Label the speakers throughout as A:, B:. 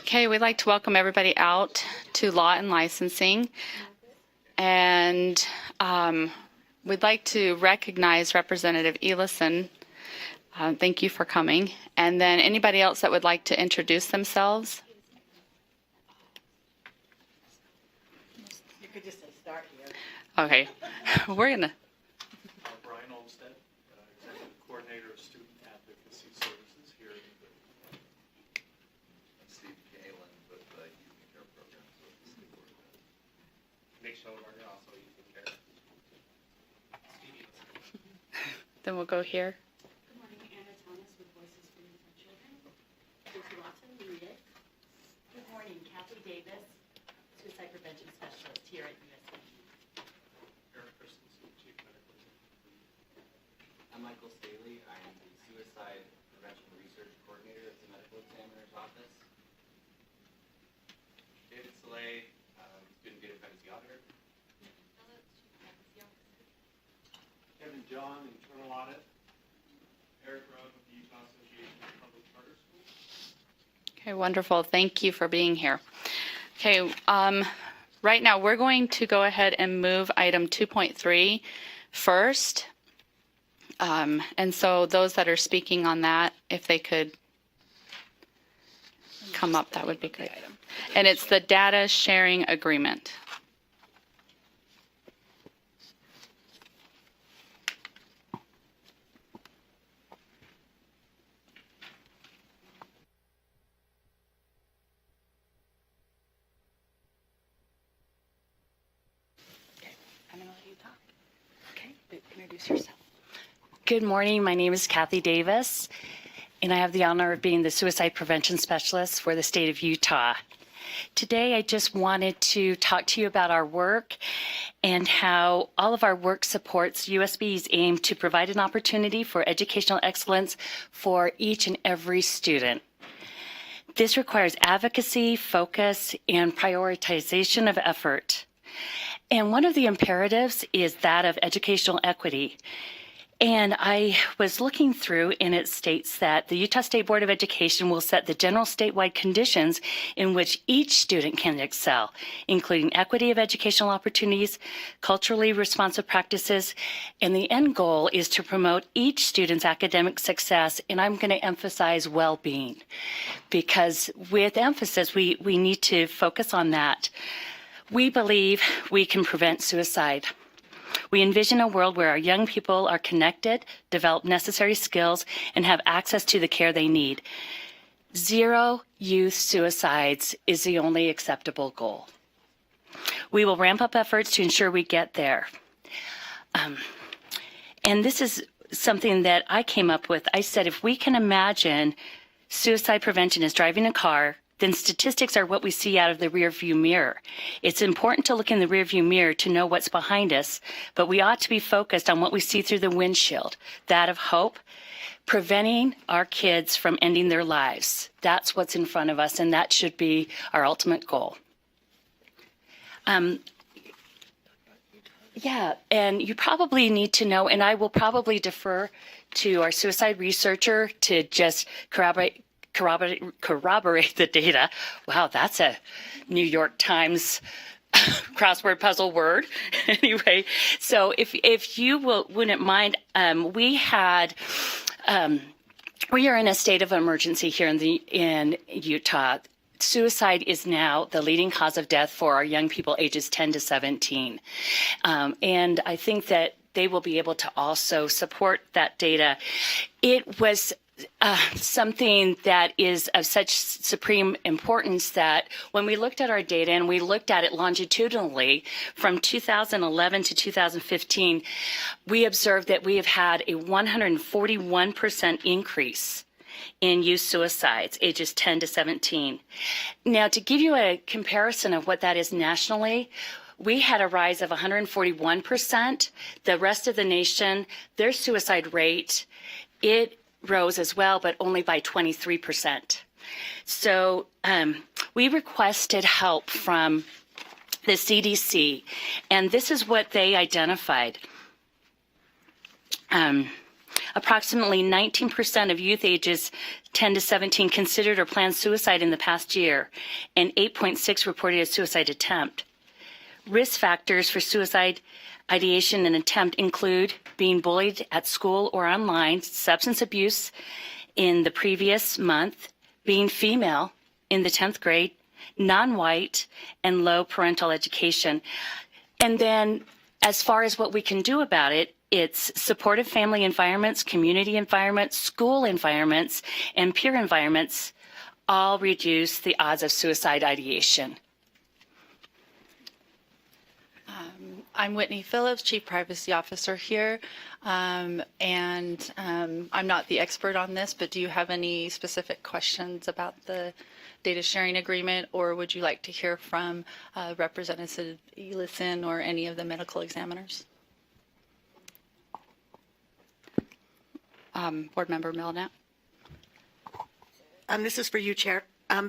A: Okay, we'd like to welcome everybody out to Law and Licensing. And we'd like to recognize Representative Elison. Thank you for coming. And then anybody else that would like to introduce themselves?
B: You could just say start here.
A: Okay, we're going to.
C: Brian Olmstead, Executive Coordinator of Student Advocacy Services here in the
D: Steve Galen with the Youth and Care Programs with the State Board of Ed.
C: Nick Schoenberger, also Youth and Care.
A: Then we'll go here.
E: Good morning, Anna Thomas with Voices for Youth and Children. Lucy Watson, read it. Good morning, Kathy Davis, Suicide Prevention Specialist here at USC.
C: Eric Christensen, Chief Medical Examiner.
F: I'm Michael Staley. I am the Suicide Prevention Research Coordinator at the Medical Examiner's Office.
C: David Soleil, Student Data Privacy Auditor. Kevin John, Internal Audit. Eric Rowe with the Utah Association of Public Charter Schools.
A: Okay, wonderful. Thank you for being here. Okay, right now we're going to go ahead and move item 2.3 first. And so those that are speaking on that, if they could come up, that would be great. And it's the data sharing agreement. I'm going to let you talk. Okay, introduce yourself.
E: Good morning, my name is Kathy Davis, and I have the honor of being the Suicide Prevention Specialist for the state of Utah. Today, I just wanted to talk to you about our work and how all of our work supports USB's aim to provide an opportunity for educational excellence for each and every student. This requires advocacy, focus, and prioritization of effort. And one of the imperatives is that of educational equity. And I was looking through, and it states that the Utah State Board of Education will set the general statewide conditions in which each student can excel, including equity of educational opportunities, culturally responsive practices, and the end goal is to promote each student's academic success, and I'm going to emphasize well-being, because with emphasis, we need to focus on that. We believe we can prevent suicide. We envision a world where our young people are connected, develop necessary skills, and have access to the care they need. Zero youth suicides is the only acceptable goal. We will ramp up efforts to ensure we get there. And this is something that I came up with. I said, if we can imagine suicide prevention as driving a car, then statistics are what we see out of the rearview mirror. It's important to look in the rearview mirror to know what's behind us, but we ought to be focused on what we see through the windshield, that of hope, preventing our kids from ending their lives. That's what's in front of us, and that should be our ultimate goal. Yeah, and you probably need to know, and I will probably defer to our suicide researcher to just corroborate the data. Wow, that's a New York Times crossword puzzle word. Anyway, so if you wouldn't mind, we are in a state of emergency here in Utah. Suicide is now the leading cause of death for our young people ages 10 to 17. And I think that they will be able to also support that data. It was something that is of such supreme importance that when we looked at our data and we looked at it longitudinally from 2011 to 2015, we observed that we have had a 141% increase in youth suicides, ages 10 to 17. Now, to give you a comparison of what that is nationally, we had a rise of 141%. The rest of the nation, their suicide rate, it rose as well, but only by 23%. So we requested help from the CDC, and this is what they identified. Approximately 19% of youth ages 10 to 17 considered or planned suicide in the past year, and 8.6 reported a suicide attempt. Risk factors for suicide ideation and attempt include being bullied at school or online, substance abuse in the previous month, being female in the 10th grade, non-white, and low parental education. And then as far as what we can do about it, it's supportive family environments, community environments, school environments, and peer environments all reduce the odds of suicide ideation.
A: I'm Whitney Phillips, Chief Privacy Officer here, and I'm not the expert on this, but do you have any specific questions about the data sharing agreement, or would you like to hear from Representative Ellison or any of the medical examiners? Board Member Milnett.
B: This is for you, Chair,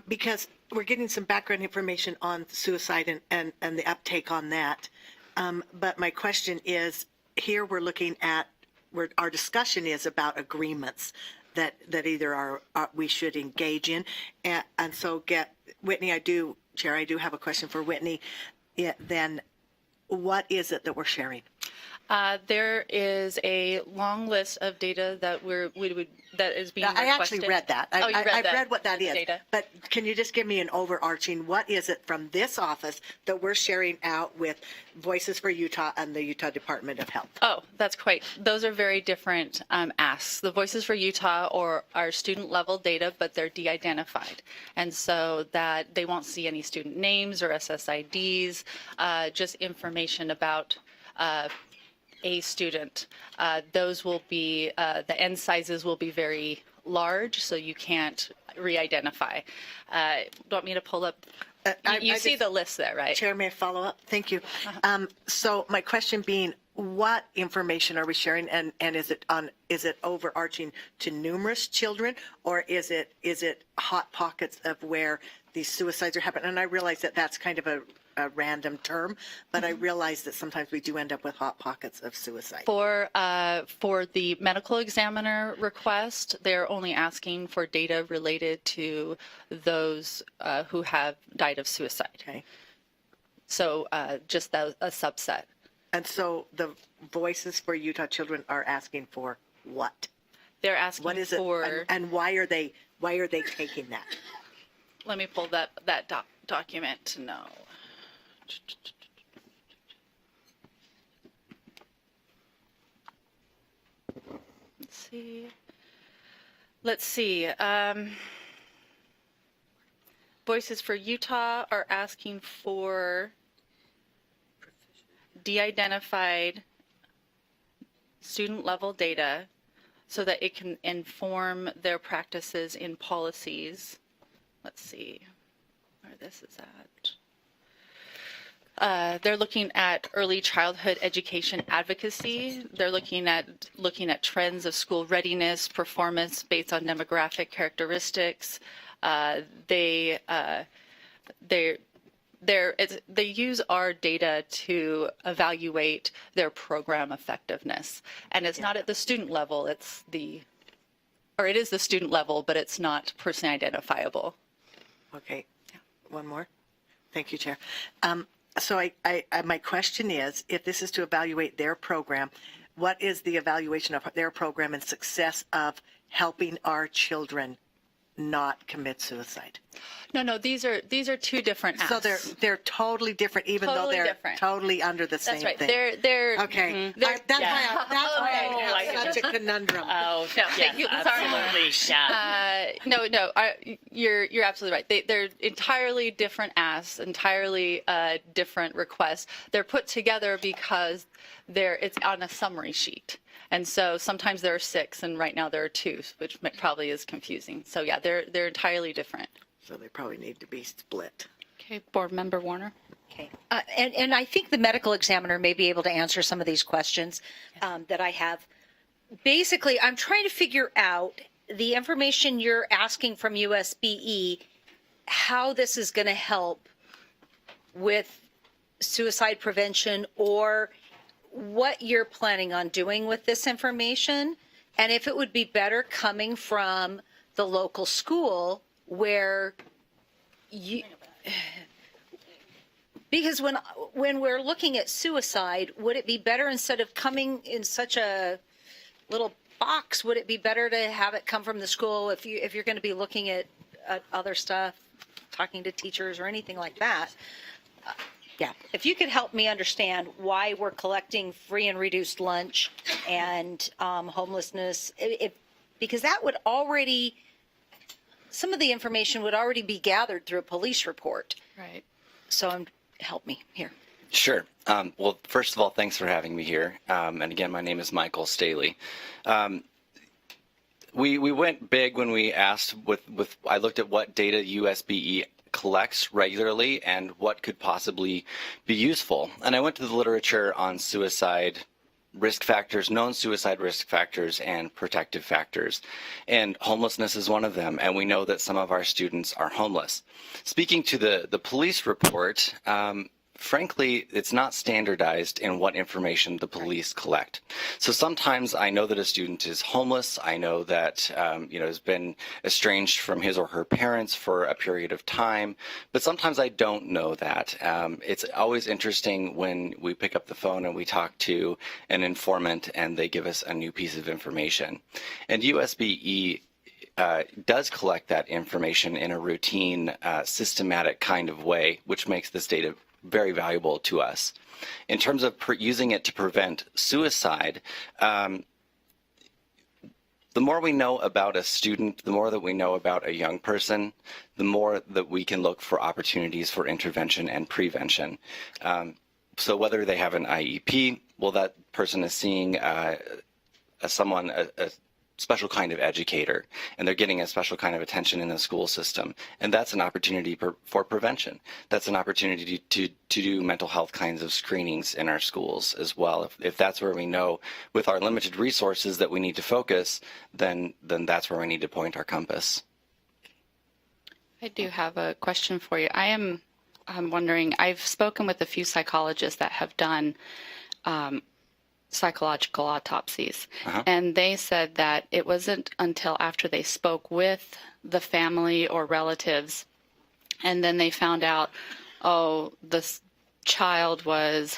B: because we're getting some background information on suicide and the uptake on that. But my question is, here we're looking at where our discussion is about agreements that either we should engage in, and so Whitney. Chair, I do have a question for Whitney. Then, what is it that we're sharing?
A: There is a long list of data that that is being requested.
B: I actually read that. I've read what that is.
A: Data.
B: But can you just give me an overarching, what is it from this office that we're sharing out with Voices for Utah and the Utah Department of Health?
A: Oh, those are very different asks. The Voices for Utah are student level data, but they're de-identified. And so that they won't see any student names or SSIDs, just information about a student. Those will be, the N sizes will be very large, so you can't re-identify. Want me to pull up? You see the list there, right?
B: Chair, may I follow up? Thank you. So my question being, what information are we sharing, and is it overarching to numerous children, or is it hot pockets of where these suicides are happening? And I realize that that's kind of a random term, but I realize that sometimes we do end up with hot pockets of suicide.
A: For the medical examiner request, they're only asking for data related to those who have died of suicide.
B: Okay.
A: So just a subset.
B: And so the Voices for Utah Children are asking for what?
A: They're asking
B: What is it,
A: for.
B: and why are they taking that?
A: Let me pull that document to know. Let's see. Voices for Utah are asking for de-identified student level data so that it can inform their practices in policies. Let's see where this is at. They're looking at early childhood education advocacy. They're looking at trends of school readiness, performance based on demographic characteristics. They use our data to evaluate their program effectiveness, and it's not at the student level. It is the student level, but it's not personally identifiable.
B: Okay. One more. Thank you, Chair. So my question is, if this is to evaluate their program, what is the evaluation of their program and success of helping our children not commit suicide?
A: No, these are two different asks.
B: So they're totally different, even though
A: Totally
B: they're
A: different.
B: totally under the same
A: That's right.
B: thing.
A: They're
B: Okay.
A: they're-
B: That's
A: yeah.
B: why
A: Okay.
B: I have such a conundrum.
E: Oh,
A: No,
E: yes,
A: you- sorry.
E: absolutely. Yeah.
A: No, you're absolutely right. They're entirely different asks, entirely different requests. They're put together because it's on a summary sheet. And so sometimes there are 6, and right now there are 2, which probably is confusing. So yeah, they're entirely different.
B: So they probably need to be split.
A: Okay, Board Member Warner.
G: Okay. And I think the medical examiner may be able to answer some of these questions that I have. Basically, I'm trying to figure out the information you're asking from USBE, how this is going to help with suicide prevention, or what you're planning on doing with this information. and if it would be better coming from the local school where you, because when we're looking at suicide, would it be better, instead of coming in such a little box, would it be better to have it come from the school if you're going to be looking at other stuff, talking to teachers or anything like that? Yeah, if you could help me understand why we're collecting free and reduced lunch and homelessness, because that would already, some of the information would already be gathered through a police report.
A: Right.
G: So help me here.
F: Sure. Well, first of all, thanks for having me here. And again, my name is Michael Staley. We went big when we asked I looked at what data USBE collects regularly and what could possibly be useful. And I went to the literature on suicide risk factors, known suicide risk factors, and protective factors. And homelessness is one of them. And we know that some of our students are homeless. Speaking to the police report, frankly, it's not standardized in what information the police collect. So sometimes I know that a student is homeless. I know that has been estranged from his or her parents for a period of time. But sometimes I don't know that. It's always interesting when we pick up the phone and we talk to an informant and they give us a new piece of information. And USBE does collect that information in a routine, systematic kind of way, which makes this data very valuable to us. In terms of using it to prevent suicide, the more we know about a student, the more that we know about a young person, the more that we can look for opportunities for intervention and prevention. So whether they have an IEP, well, that person is seeing a special kind of educator, and they're getting a special kind of attention in the school system. And that's an opportunity for prevention. That's an opportunity to do mental health kinds of screenings in our schools as well. If that's where we know with our limited resources that we need to focus, then that's where we need to point our compass.
A: I do have a question for you. I'm wondering, I've spoken with a few psychologists that have done psychological autopsies. And they said that it wasn't until after they spoke with the family or relatives and then they found out, oh, this child was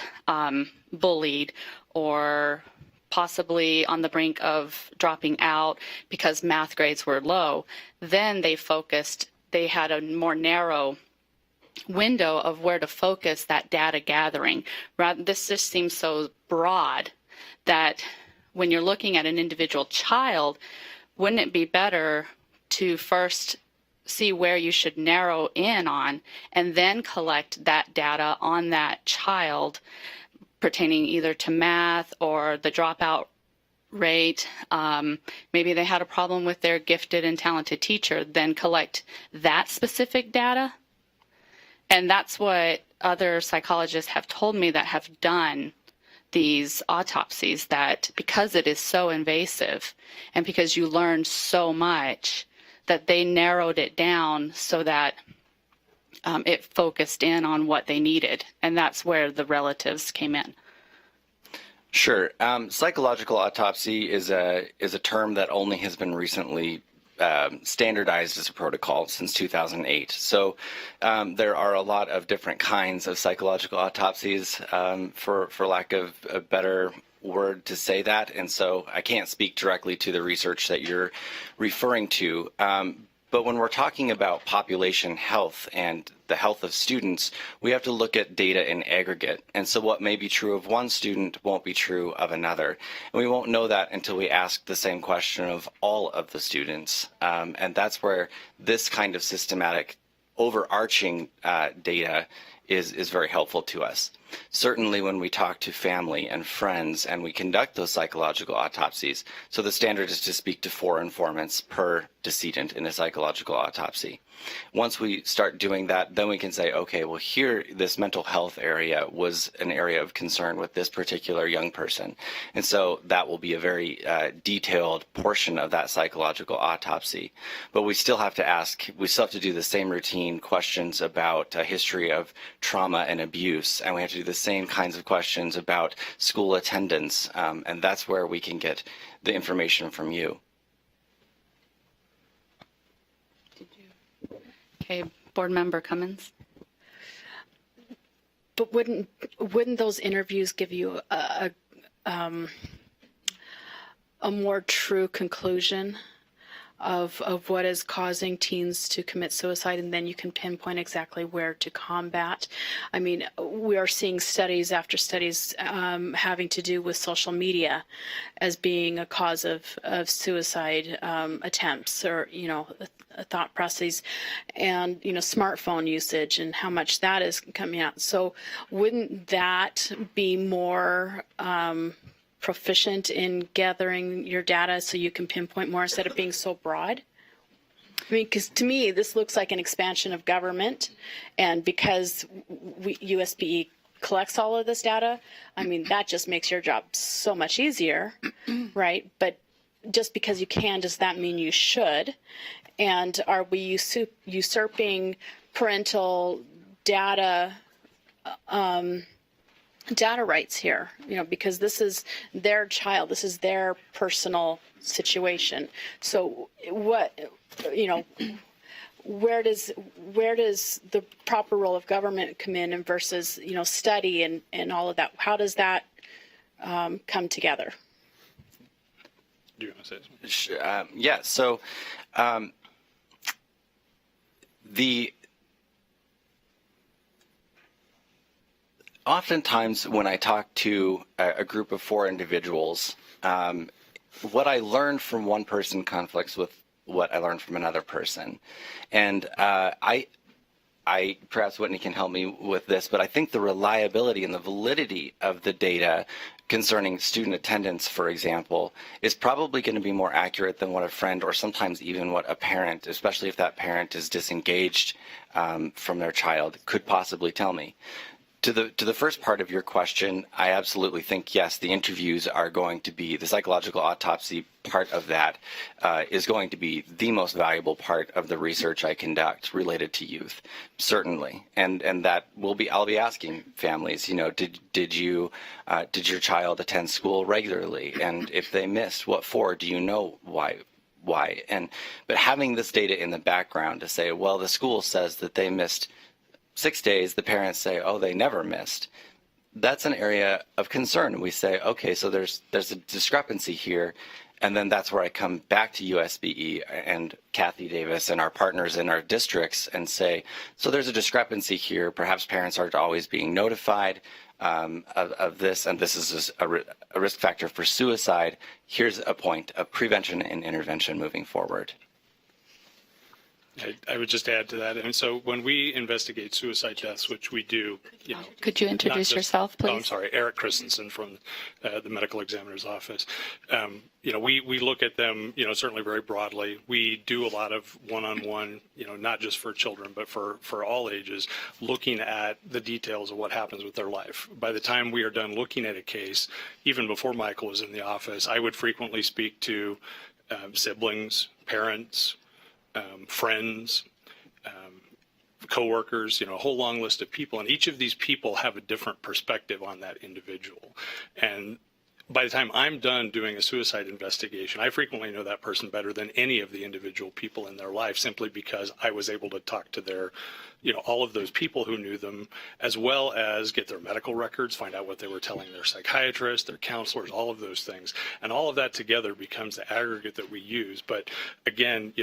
A: bullied or possibly on the brink of dropping out because math grades were low. Then they had a more narrow window of where to focus that data gathering. This just seems so broad that when you're looking at an individual child, wouldn't it be better to first see where you should narrow in on and then collect that data on that child pertaining either to math or the dropout rate? Maybe they had a problem with their gifted and talented teacher, then collect that specific data. And that's what other psychologists have told me that have done these autopsies, that because it is so invasive and because you learn so much, that they narrowed it down so that it focused in on what they needed. And that's where the relatives came in.
F: Sure. Psychological autopsy is a term that only has been recently standardized as a protocol since 2008. So there are a lot of different kinds of psychological autopsies, for lack of a better word to say that. And so I can't speak directly to the research that you're referring to. But when we're talking about population health and the health of students, we have to look at data in aggregate. And so what may be true of one student won't be true of another. And we won't know that until we ask the same question of all of the students. And that's where this kind of systematic overarching data is very helpful to us. Certainly when we talk to family and friends and we conduct those psychological autopsies, so the standard is to speak to 4 informants per decedent in a psychological autopsy. Once we start doing that, then we can say, okay, well, here, this mental health area was an area of concern with this particular young person. And so that will be a very detailed portion of that psychological autopsy. But we still have to do the same routine questions about a history of trauma and abuse, and we have to do the same kinds of questions about school attendance, and that's where we can get the information from you.
A: Okay, Board Member Cummins.
H: But wouldn't those interviews give you a more true conclusion of what is causing teens to commit suicide, and then you can pinpoint exactly where to combat? I mean, we are seeing studies after studies having to do with social media as being a cause of suicide attempts, or thought processes, and smartphone usage and how much that is coming out. So wouldn't that be more proficient in gathering your data so you can pinpoint more instead of being so broad? I mean, because to me, this looks like an expansion of government, and because USBE collects all of this data, I mean, that just makes your job so much easier, right? But just because you can, does that mean you should? And are we usurping parental data rights here? Because this is their child, this is their personal situation. So what, where does the proper role of government come in, and versus study and all of that? How does that come together?
C: Do you want to say something?
F: Yeah. So oftentimes when I talk to a group of 4 individuals, what I learn from one person conflicts with what I learned from another person. And I perhaps Whitney can help me with this, but I think the reliability and the validity of the data concerning student attendance, for example, is probably going to be more accurate than what a friend, or sometimes even what a parent, especially if that parent is disengaged from their child, could possibly tell me. To the first part of your question, I absolutely think, yes, the interviews are going to be, the psychological autopsy part of that is going to be the most valuable part of the research I conduct related to youth, certainly. And that will be, I'll be asking families, did your child attend school regularly? And if they missed, what for? Do you know why? But having this data in the background to say, well, the school says that they missed 6 days, the parents say, oh, they never missed. That's an area of concern. We say, okay, so there's a discrepancy here. And then that's where I come back to USBE and Kathy Davis and our partners in our districts and say, so there's a discrepancy here. Perhaps parents aren't always being notified of this, and this is a risk factor for suicide. Here's a point of prevention and intervention moving forward.
C: I would just add to that. And so when we investigate suicide deaths, which we do,
A: Could you introduce yourself, please?
C: Oh, I'm sorry, Eric Christensen from the medical examiner's office. We look at them, certainly very broadly. We do a lot of one-on-one, not just for children, but for all ages, looking at the details of what happens with their life. By the time we are done looking at a case, even before Michael was in the office, I would frequently speak to siblings, parents, friends, coworkers, a whole long list of people, and each of these people have a different perspective on that individual. And by the time I'm done doing a suicide investigation, I frequently know that person better than any of the individual people in their life, simply because I was able to talk to their, all of those people who knew them, as well as get their medical records, find out what they were telling their psychiatrist, their counselors, all of those things. And all of that together becomes the aggregate that we use. But again,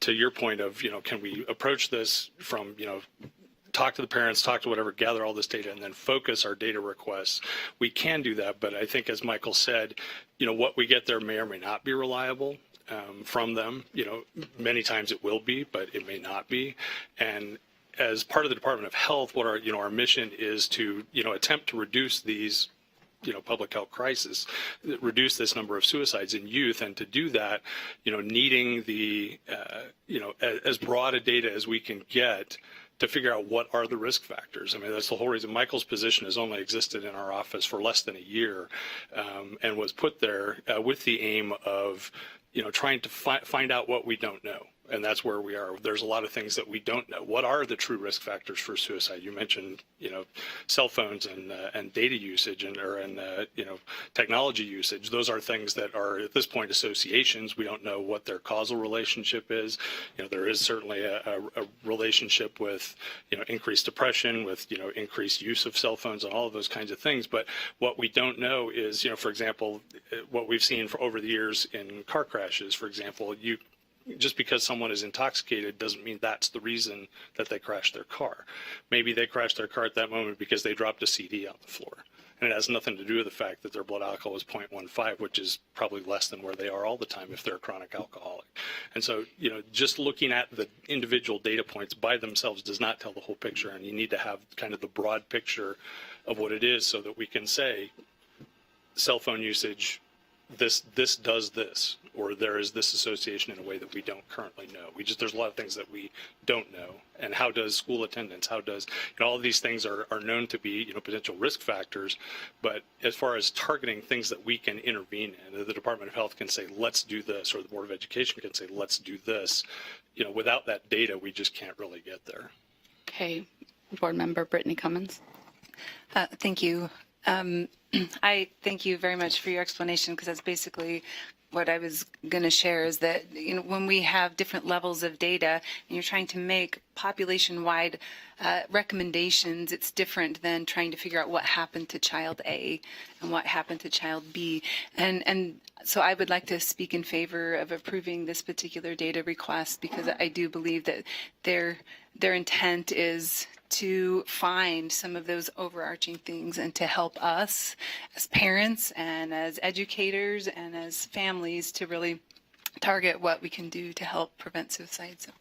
C: to your point of, can we approach this from, talk to the parents, talk to whatever, gather all this data, and then focus our data requests. We can do that, but I think, as Michael said, what we get there may or may not be reliable from them. Many times it will be, but it may not be. And as part of the Department of Health, what our mission is to attempt to reduce these public health crisis, reduce this number of suicides in youth, and to do that, needing the as broad a data as we can get to figure out what are the risk factors. I mean, that's the whole reason Michael's position has only existed in our office for less than a year, and was put there with the aim of, trying to find out what we don't know. And that's where we are. There's a lot of things that we don't know. What are the true risk factors for suicide? You mentioned, cell phones and data usage and technology usage. Those are things that are at this point associations. We don't know what their causal relationship is. There is certainly a relationship with increased depression, with increased use of cell phones and all of those kinds of things. But what we don't know is, for example, what we've seen over the years in car crashes. For example, just because someone is intoxicated doesn't mean that's the reason that they crashed their car. Maybe they crashed their car at that moment because they dropped a CD on the floor. And it has nothing to do with the fact that their blood alcohol is 0.15, which is probably less than where they are all the time if they're a chronic alcoholic. And so, just looking at the individual data points by themselves does not tell the whole picture. And you need to have kind of the broad picture of what it is so that we can say cell phone usage, this does this, or there is this association in a way that we don't currently know. There's a lot of things that we don't know. And how does school attendance, all of these things are known to be, potential risk factors. But as far as targeting things that we can intervene in, the Department of Health can say, let's do this, or the Board of Education can say, let's do this. Without that data, we just can't really get there.
A: Okay. Board Member Brittany Cummins.
I: Thank you. I thank you very much for your explanation, because that's basically what I was going to share, is that when we have different levels of data and you're trying to make population-wide recommendations, it's different than trying to figure out what happened to child A and what happened to child B. And so I would like to speak in favor of approving this particular data request, because I do believe that their intent is to find some of those overarching things and to help us as parents and as educators and as families to really target what we can do to help prevent suicide. So,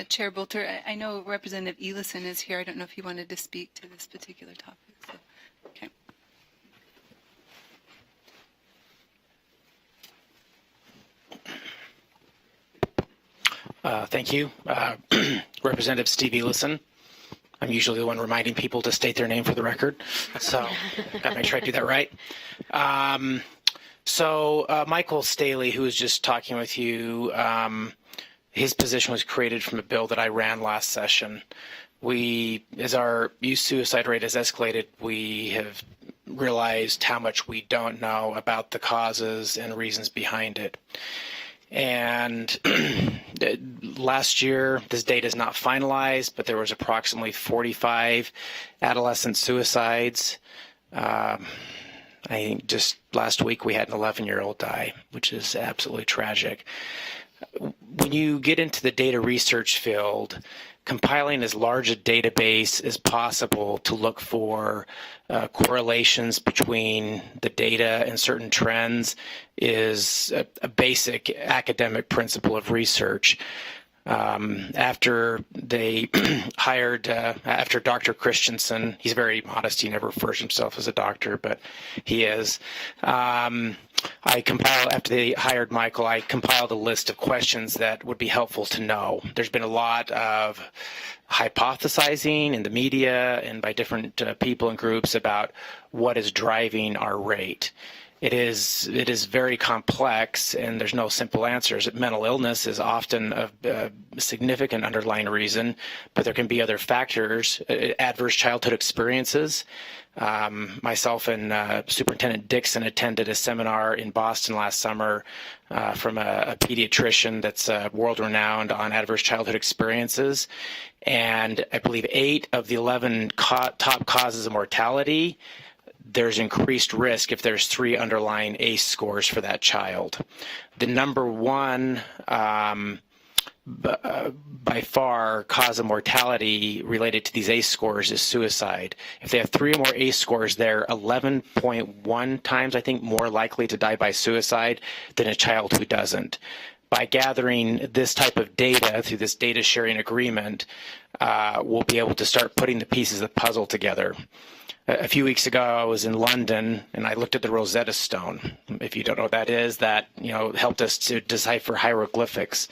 I: Chair Bolter, I know Representative Ellison is here. I don't know if he wanted to speak to this particular topic. So, okay.
J: Thank you. Representative Steve Ellison. I'm usually the one reminding people to state their name for the record, so got to make sure I do that right. Michael Staley, who was just talking with you, his position was created from a bill that I ran last session. As our youth suicide rate has escalated, we have realized how much we don't know about the causes and reasons behind it. And last year, this data is not finalized, but there was approximately 45 adolescent suicides. I think just last week we had an 11-year-old die, which is absolutely tragic. When you get into the data research field, compiling as large a database as possible to look for correlations between the data and certain trends is a basic academic principle of research. After they hired, after Dr. Christensen, he's very modest, he never refers to himself as a doctor, but he is. After they hired Michael, I compiled a list of questions that would be helpful to know. There's been a lot of hypothesizing in the media and by different people and groups about what is driving our rate. It is very complex, and there's no simple answers. Mental illness is often a significant underlying reason, but there can be other factors, adverse childhood experiences. Myself and Superintendent Dixon attended a seminar in Boston last summer from a pediatrician that's world-renowned on adverse childhood experiences. And I believe 8 of the 11 top causes of mortality, there's increased risk if there's 3 underlying ACE scores for that child. The number one by far cause of mortality related to these ACE scores is suicide. If they have 3 or more ACE scores, they're 11.1 times, I think, more likely to die by suicide than a child who doesn't. By gathering this type of data through this data sharing agreement, we'll be able to start putting the pieces of the puzzle together. A few weeks ago, I was in London, and I looked at the Rosetta Stone. If you don't know what that is, that helped us to decipher hieroglyphics.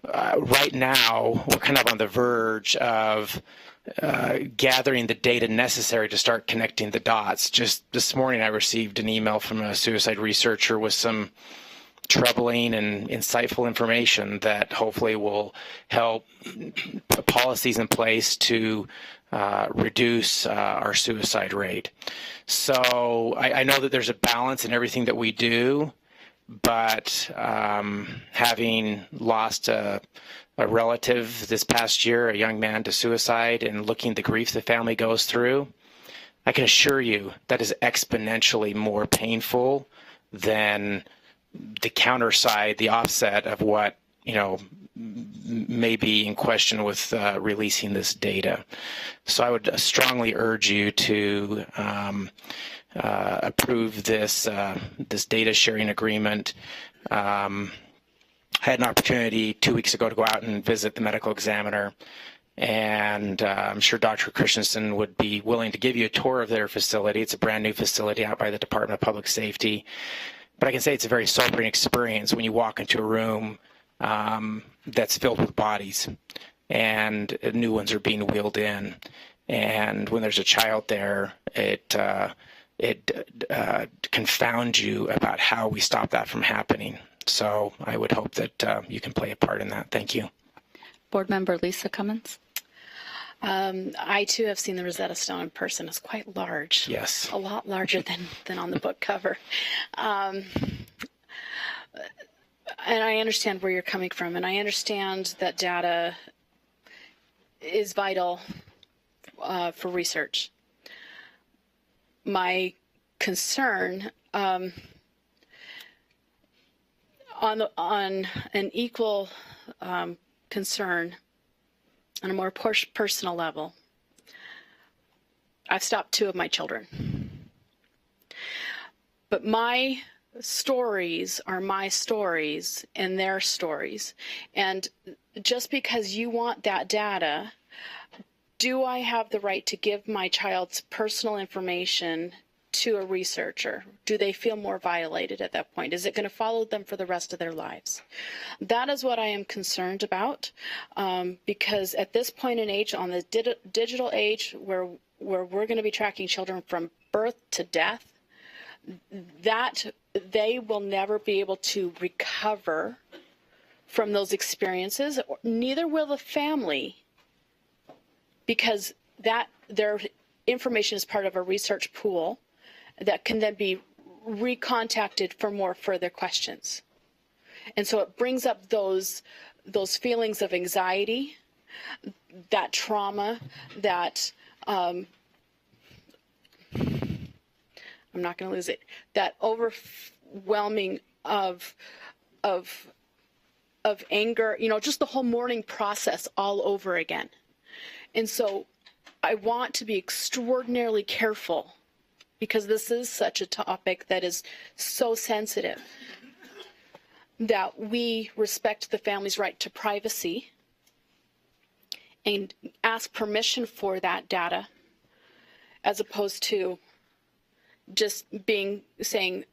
J: Right now, we're kind of on the verge of gathering the data necessary to start connecting the dots. Just this morning, I received an email from a suicide researcher with some troubling and insightful information that hopefully will help put policies in place to reduce our suicide rate. So I know that there's a balance in everything that we do, but having lost a relative this past year, a young man to suicide, and looking at the grief the family goes through, I can assure you that is exponentially more painful than the counter side, the offset of what, may be in question with releasing this data. So I would strongly urge you to approve this this data sharing agreement. I had an opportunity 2 weeks ago to go out and visit the medical examiner, and I'm sure Dr. Christensen would be willing to give you a tour of their facility. It's a brand new facility out by the Department of Public Safety. But I can say it's a very sobering experience when you walk into a room that's filled with bodies, and new ones are being wheeled in. And when there's a child there, it confounds you about how we stop that from happening. So I would hope that you can play a part in that. Thank you.
A: Board Member Lisa Cummins.
H: I too have seen the Rosetta Stone in person. It's quite large.
J: Yes.
H: A lot larger than on the book cover. And I understand where you're coming from, and I understand that data is vital for research. My concern on an equal concern on a more personal level, I've stopped 2 of my children. But my stories are my stories and their stories. And just because you want that data, do I have the right to give my child's personal information to a researcher? Do they feel more violated at that point? Is it going to follow them for the rest of their lives? That is what I am concerned about, because at this point in age, on the digital age, where we're going to be tracking children from birth to death, that they will never be able to recover from those experiences. Neither will the family, because that their information is part of a research pool that can then be recontacted for more further questions. And so it brings up those feelings of anxiety, that trauma, that I'm not going to lose it, that overwhelming of anger, just the whole mourning process all over again. And so I want to be extraordinarily careful, because this is such a topic that is so sensitive, that we respect the family's right to privacy and ask permission for that data, as opposed to just saying,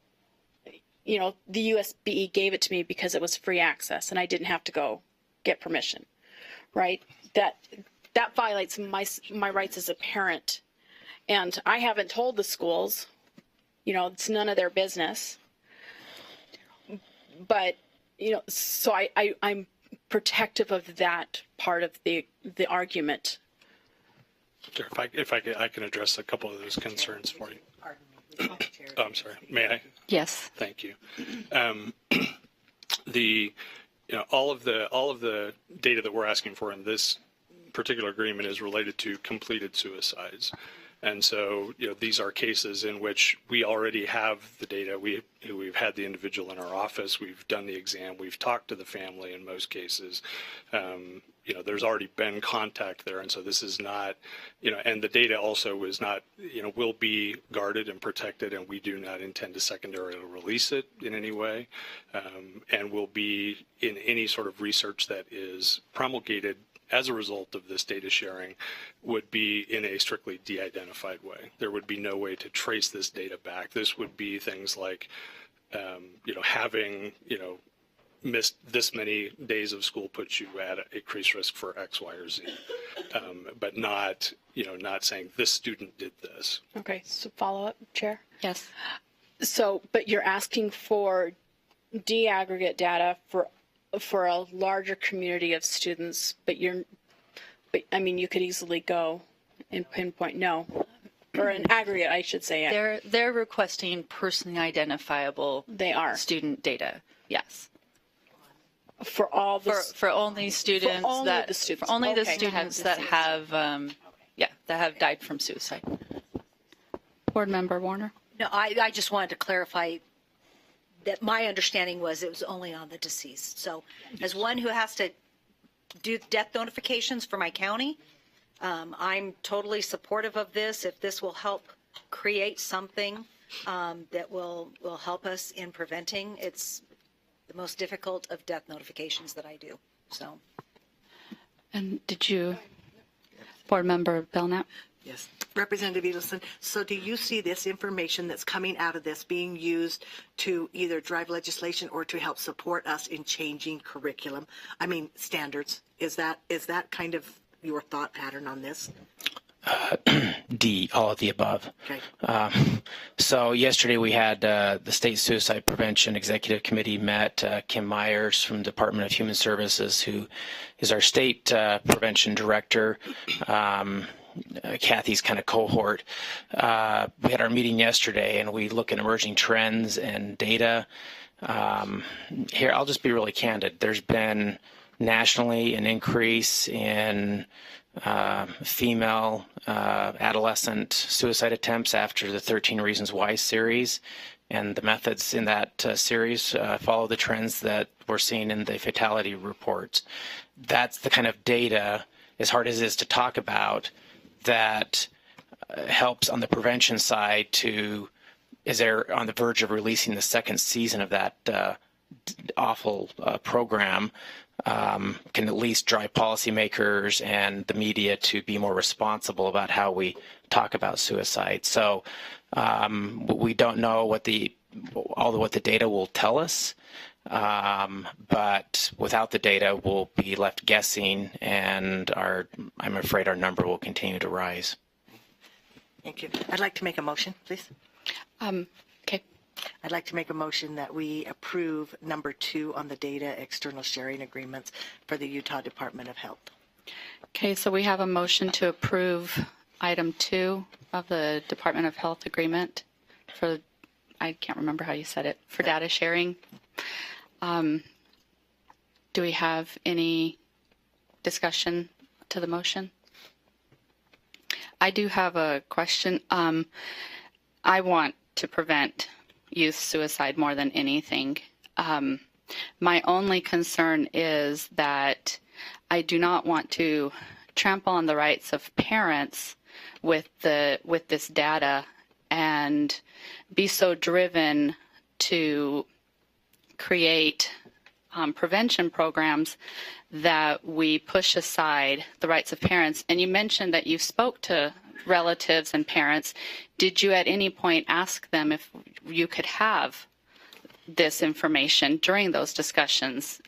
H: the USBE gave it to me because it was free access and I didn't have to go get permission, right? That violates my rights as a parent. And I haven't told the schools, it's none of their business. But, so I'm protective of that part of the argument.
C: Sure, I can address a couple of those concerns for you. Oh, I'm sorry. May I?
A: Yes.
C: Thank you. All of the data that we're asking for in this particular agreement is related to completed suicides. And so, these are cases in which we already have the data. We've had the individual in our office. We've done the exam. We've talked to the family in most cases. There's already been contact there. And so this is not, and the data also is not, will be guarded and protected, and we do not intend to secondarily release it in any way, and will be in any sort of research that is promulgated as a result of this data sharing would be in a strictly de-identified way. There would be no way to trace this data back. This would be things like, having, missed this many days of school puts you at increased risk for X, Y, or Z, but not saying this student did this.
H: Okay, so follow up, Chair?
A: Yes.
H: So, but you're asking for de-aggregate data for a larger community of students, but I mean, you could easily go and pinpoint or an aggregate, I should say.
K: They're requesting personally identifiable
H: They are
K: student data. Yes.
H: for all the
K: For only students
H: only
K: that
H: the students.
K: for only the
H: Okay.
K: students that have that have died from suicide.
A: Board Member Warner.
G: No, I just wanted to clarify that my understanding was it was only on the deceased. So as one who has to do death notifications for my county, I'm totally supportive of this. If this will help create something that will help us in preventing, it's the most difficult of death notifications that I do. So.
A: And Board Member Belknap?
B: Yes. Representative Ellison, so do you see this information that's coming out of this being used to either drive legislation or to help support us in changing curriculum? I mean, standards. Is that kind of your thought pattern on this?
J: D, all of the above.
B: Okay.
J: So yesterday we had the State Suicide Prevention Executive Committee met. Kim Myers from the Department of Human Services, who is our state prevention director, Kathy's kind of cohort. We had our meeting yesterday, and we look at emerging trends and data. Here, I'll just be really candid. There's been nationally an increase in female adolescent suicide attempts after the 13 Reasons Why series, and the methods in that series follow the trends that we're seeing in the fatality reports. That's the kind of data, as hard as it is to talk about, that helps on the prevention side as they're on the verge of releasing the second season of that awful program, can at least drive policymakers and the media to be more responsible about how we talk about suicide. So we don't know what the data will tell us, but without the data, we'll be left guessing, and I'm afraid our number will continue to rise.
B: Thank you. I'd like to make a motion, please.
A: Okay.
B: I'd like to make a motion that we approve number 2 on the data external sharing agreements for the Utah Department of Health.
A: Okay, so we have a motion to approve item 2 of the Department of Health agreement for, I can't remember how you said it, for data sharing. Do we have any discussion to the motion? I do have a question. I want to prevent youth suicide more than anything. My only concern is that I do not want to trample on the rights of parents with this data and be so driven to create prevention programs that we push aside the rights of parents. And you mentioned that you spoke to relatives and parents. Did you at any point ask them if you could have this information during those discussions?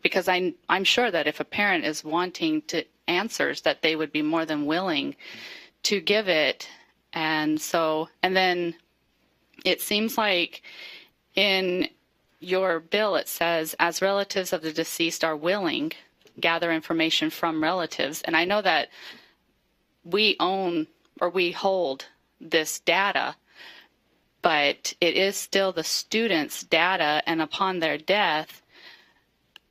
A: Because I'm sure that if a parent is wanting to answers, that they would be more than willing to give it. And then it seems like in your bill it says, as relatives of the deceased are willing, gather information from relatives. And I know that we own or we hold this data, but it is still the student's data, and upon their death,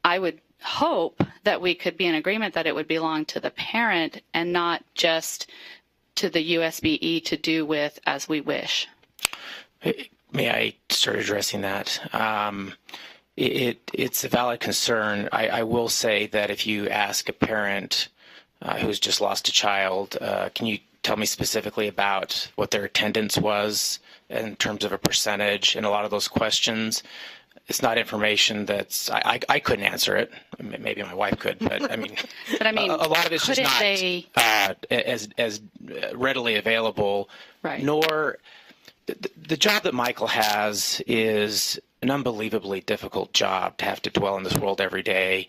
A: I would hope that we could be in agreement that it would belong to the parent and not just to the USBE to do with as we wish.
J: May I start addressing that? It's a valid concern. I will say that if you ask a parent who's just lost a child, can you tell me specifically about what their attendance was in terms of a percentage? And a lot of those questions, it's not information that's, I couldn't answer it. Maybe my wife could, but I mean, a lot of it's just not as readily available.
A: Right.
J: Nor the job that Michael has is an unbelievably difficult job to have to dwell in this world every day.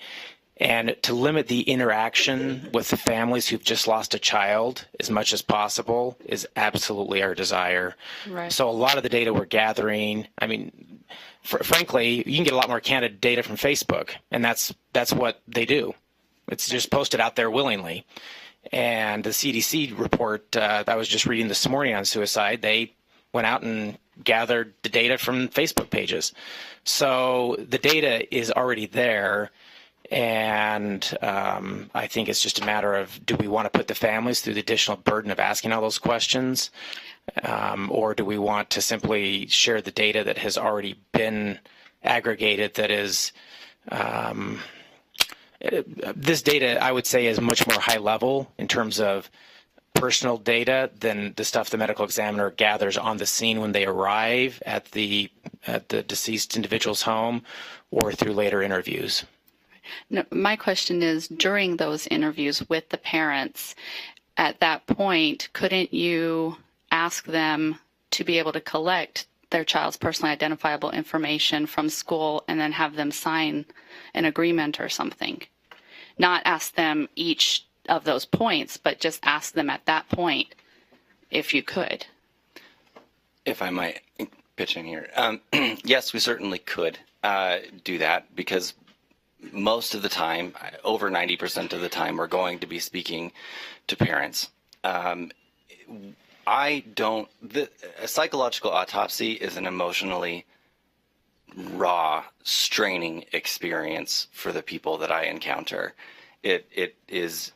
J: And to limit the interaction with the families who've just lost a child as much as possible is absolutely our desire.
A: Right.
J: So a lot of the data we're gathering, frankly, you can get a lot more candid data from Facebook, and that's what they do. It's just posted out there willingly. And the CDC report that I was just reading this morning on suicide, they went out and gathered the data from Facebook pages. So the data is already there. And I think it's just a matter of, do we want to put the families through the additional burden of asking all those questions? Or do we want to simply share the data that has already been aggregated that is this data, I would say, is much more high level in terms of personal data than the stuff the medical examiner gathers on the scene when they arrive at the deceased individual's home or through later interviews.
A: No, my question is, during those interviews with the parents, at that point, couldn't you ask them to be able to collect their child's personally identifiable information from school and then have them sign an agreement or something? Not ask them each of those points, but just ask them at that point if you could.
F: If I might pitch in here. Yes, we certainly could do that, because most of the time, over 90% of the time, we're going to be speaking to parents. A psychological autopsy is an emotionally raw, straining experience for the people that I encounter. It is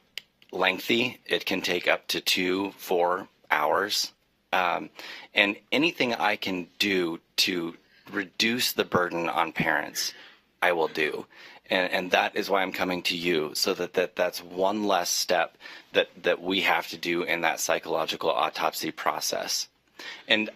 F: lengthy. It can take up to 2-4 hours. And anything I can do to reduce the burden on parents, I will do. And that is why I'm coming to you, so that's one less step that we have to do in that psychological autopsy process. And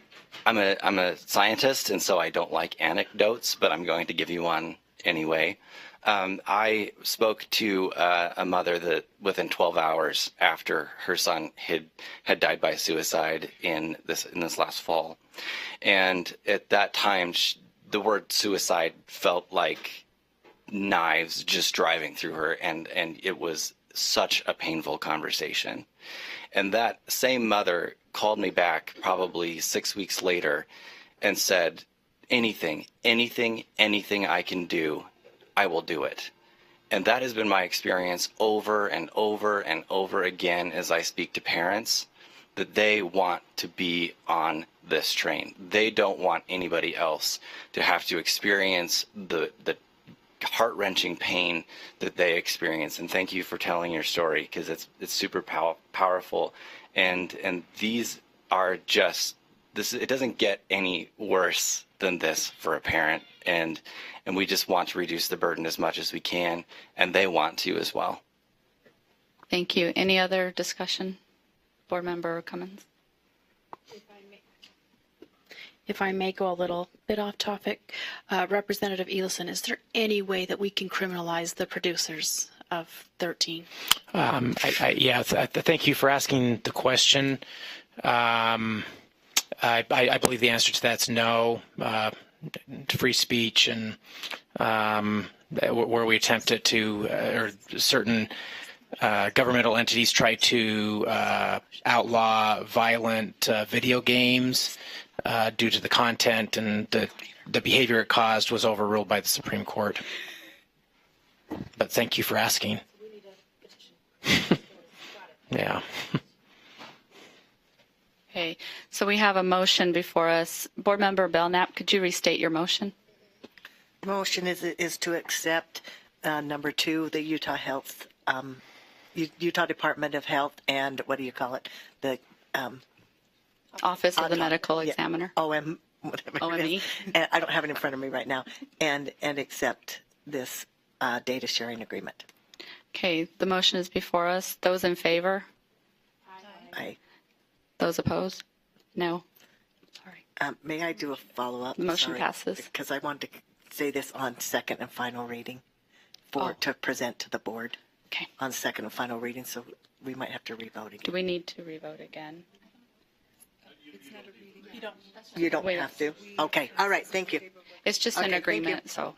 F: I'm a scientist, and so I don't like anecdotes, but I'm going to give you one anyway. I spoke to a mother that within 12 hours after her son had died by suicide in this last fall, and at that time the word suicide felt like knives just driving through her, and it was such a painful conversation. And that same mother called me back probably 6 weeks later and said, anything I can do, I will do it. And that has been my experience over and over and over again as I speak to parents, that they want to be on this train. They don't want anybody else to have to experience the heart-wrenching pain that they experience. And thank you for telling your story, because it's super powerful. And these are just this. It doesn't get any worse than this for a parent. And we just want to reduce the burden as much as we can, and they want to as well.
A: Thank you. Any other discussion? Board Member Cummins?
H: If I may go a little bit off topic, Representative Elison, is there any way that we can criminalize the producers of 13?
J: Thank you for asking the question. I believe the answer to that's no. Free speech and where we attempt it to, or certain governmental entities try to outlaw violent video games due to the content and the behavior it caused, was overruled by the Supreme Court. But thank you for asking. Yeah.
A: Okay, so we have a motion before us. Board Member Belknap, could you restate your motion?
B: Motion is to accept number 2, the Utah Department of Health, and what do you call it? The
A: Office of the Medical Examiner.
B: whatever it
A: OME.
B: is. And I don't have it in front of me right now. And accept this data sharing agreement.
A: Okay, the motion is before us. Those in favor?
B: Aye.
A: Those opposed? No. Sorry.
B: May I do a follow-up?
A: The motion passes.
B: Because I wanted to say this on second and final reading to present to the board.
A: Okay.
B: On second and final reading, so we might have to revote again.
A: Do we need to revote again?
B: You don't have to? Okay, all right, thank you.
A: It's just
B: Okay,
A: an
B: thank you.
A: agreement, so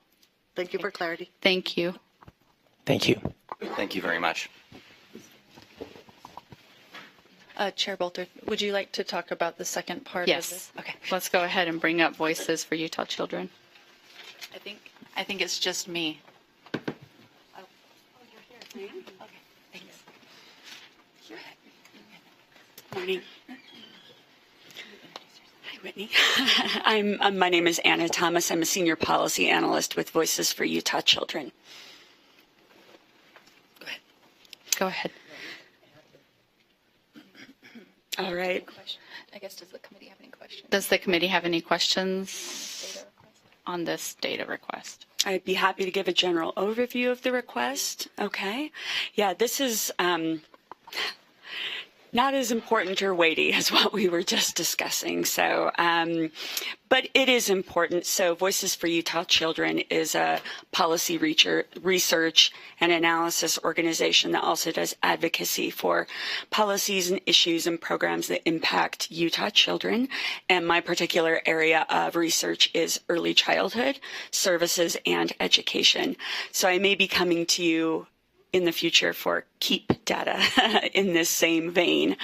B: Thank you for clarity.
A: thank you.
J: Thank you.
F: Thank you very much.
K: Chair Bolter, would you like to talk about the second part of
A: Yes.
K: this? Okay.
A: Let's go ahead and bring up Voices for Utah Children. I think it's just me.
L: Morning. Hi, Whitney. My name is Anna Thomas. I'm a senior policy analyst with Voices for Utah Children.
A: Go ahead.
L: All right.
K: I guess, does the committee have any questions?
A: Does the committee have any questions on this data request?
L: I'd be happy to give a general overview of the request. Okay. Yeah, this is not as important or weighty as what we were just discussing. So, but it is important. So Voices for Utah Children is a policy research and analysis organization that also does advocacy for policies and issues and programs that impact Utah children. And my particular area of research is early childhood services and education. So I may be coming to you in the future for KEEP data in this same vein.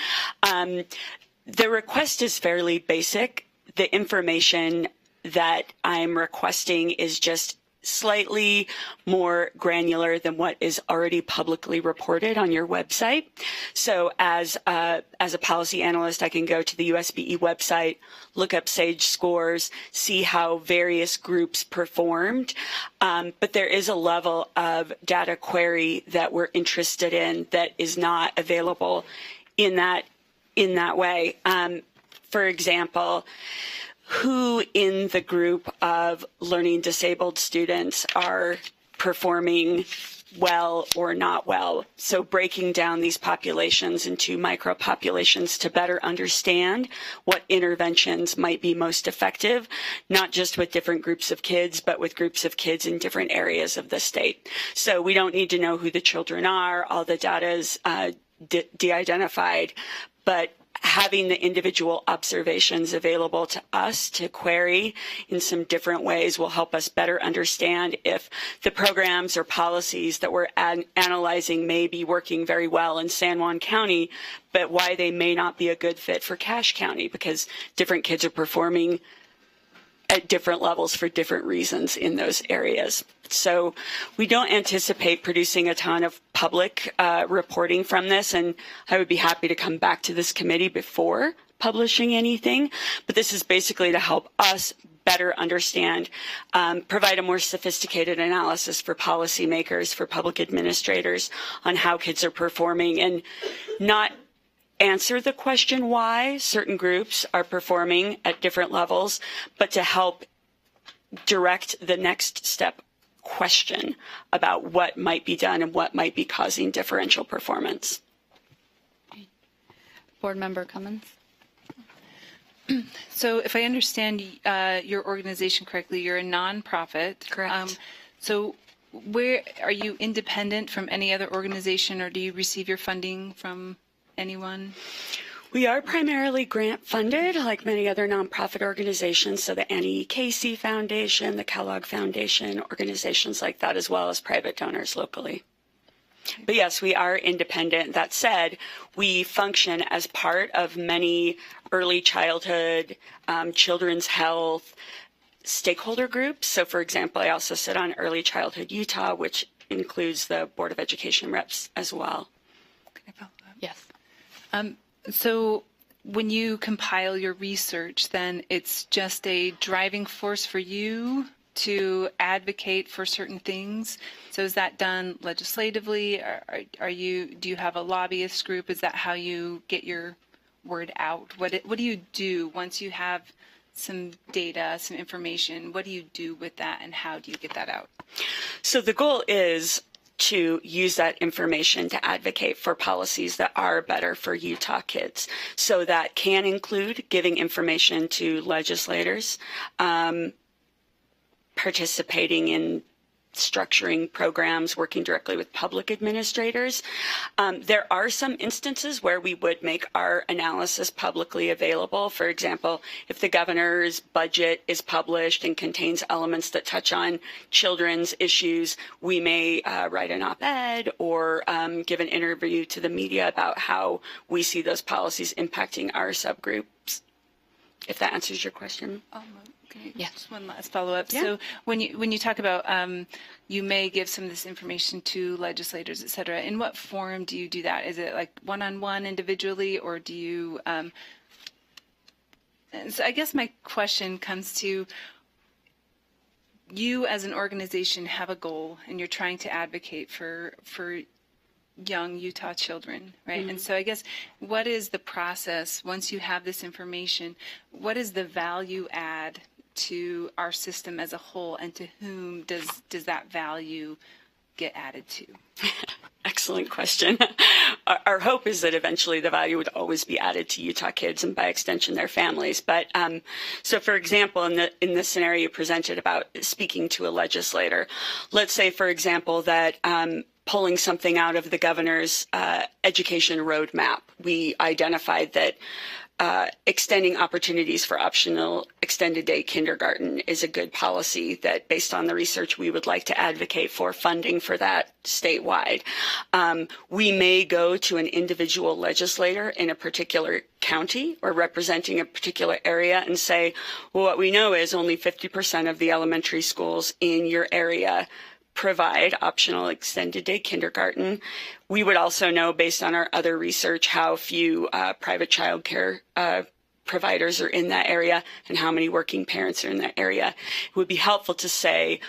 L: The request is fairly basic. The information that I'm requesting is just slightly more granular than what is already publicly reported on your website. So as a policy analyst, I can go to the USBE website, look up SAGE scores, see how various groups performed. But there is a level of data query that we're interested in that is not available in that way. For example, who in the group of learning disabled students are performing well or not well. So breaking down these populations into micro populations to better understand what interventions might be most effective, not just with different groups of kids, but with groups of kids in different areas of the state. So we don't need to know who the children are. All the data is de-identified, but having the individual observations available to us to query in some different ways will help us better understand if the programs or policies that we're analyzing may be working very well in San Juan County, but why they may not be a good fit for Cache County, because different kids are performing at different levels for different reasons in those areas. So we don't anticipate producing a ton of public reporting from this, and I would be happy to come back to this committee before publishing anything, but this is basically to help us better understand, provide a more sophisticated analysis for policymakers, for public administrators on how kids are performing, and not answer the question why certain groups are performing at different levels, but to help direct the next step question about what might be done and what might be causing differential performance.
A: Board Member Cummins?
I: So if I understand your organization correctly, you're a nonprofit.
L: Correct.
I: So where are you independent from any other organization, or do you receive your funding from anyone?
L: We are primarily grant funded, like many other nonprofit organizations, so the Annie Casey Foundation, the Kellogg Foundation, organizations like that, as well as private donors locally. But yes, we are independent. That said, we function as part of many early childhood, children's health stakeholder groups. So for example, I also sit on Early Childhood Utah, which includes the Board of Education reps as well.
I: Can I follow up?
A: Yes.
I: So when you compile your research, then it's just a driving force for you to advocate for certain things. So is that done legislatively? Do you have a lobbyist group? Is that how you get your word out? What do you do once you have some data, some information? What do you do with that, and how do you get that out?
L: So the goal is to use that information to advocate for policies that are better for Utah kids. So that can include giving information to legislators, participating in structuring programs, working directly with public administrators. There are some instances where we would make our analysis publicly available. For example, if the governor's budget is published and contains elements that touch on children's issues, we may write an op-ed or give an interview to the media about how we see those policies impacting our subgroups. if that answers your question.
I: Okay,
A: Yeah.
I: just one last follow-up.
L: Yeah.
I: So when you talk about you may give some of this information to legislators, et cetera, in what form do you do that? Is it like one-on-one individually, or do you? And so I guess my question comes to, you as an organization have a goal, and you're trying to advocate for young Utah children, right? And so I guess, what is the process once you have this information? What is the value add to our system as a whole, and to whom does that value get added to?
L: Excellent question. Our hope is that eventually the value would always be added to Utah kids and by extension their families. But so, for example, in the scenario you presented about speaking to a legislator, let's say, for example, that pulling something out of the governor's education roadmap, we identified that extending opportunities for optional extended day kindergarten is a good policy that, based on the research, we would like to advocate for funding for that statewide. We may go to an individual legislator in a particular county or representing a particular area and say, well, what we know is only 50% of the elementary schools in your area provide optional extended day kindergarten. We would also know, based on our other research, how few private child care providers are in that area and how many working parents are in that area. It would be helpful to say,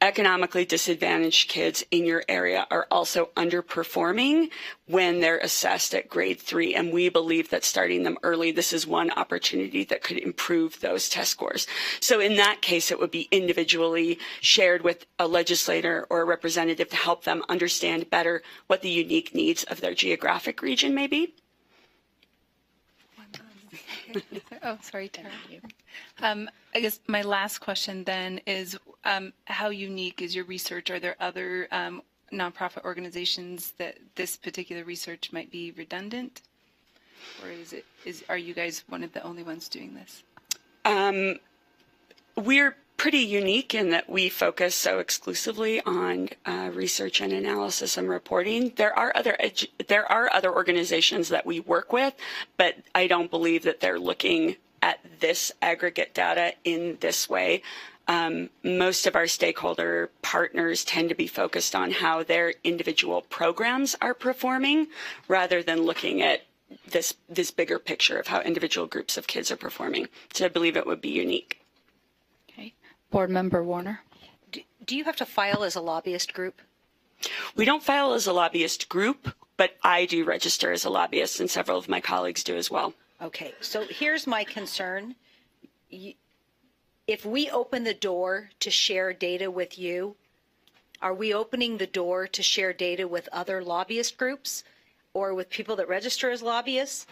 L: economically disadvantaged kids in your area are also underperforming when they're assessed at grade 3. And we believe that starting them early, this is one opportunity that could improve those test scores. So in that case, it would be individually shared with a legislator or a representative to help them understand better what the unique needs of their geographic region may be.
I: Oh, sorry, Tara. I guess my last question then is, how unique is your research? Are there other nonprofit organizations that this particular research might be redundant? Or are you guys one of the only ones doing this?
L: We're pretty unique in that we focus so exclusively on research and analysis and reporting. There are other organizations that we work with, but I don't believe that they're looking at this aggregate data in this way. Most of our stakeholder partners tend to be focused on how their individual programs are performing, rather than looking at this bigger picture of how individual groups of kids are performing. So I believe it would be unique.
A: Okay. Board Member Warner.
G: Do you have to file as a lobbyist group?
L: We don't file as a lobbyist group, but I do register as a lobbyist, and several of my colleagues do as well.
G: Okay, so here's my concern. If we open the door to share data with you, are we opening the door to share data with other lobbyist groups or with people that register as lobbyists?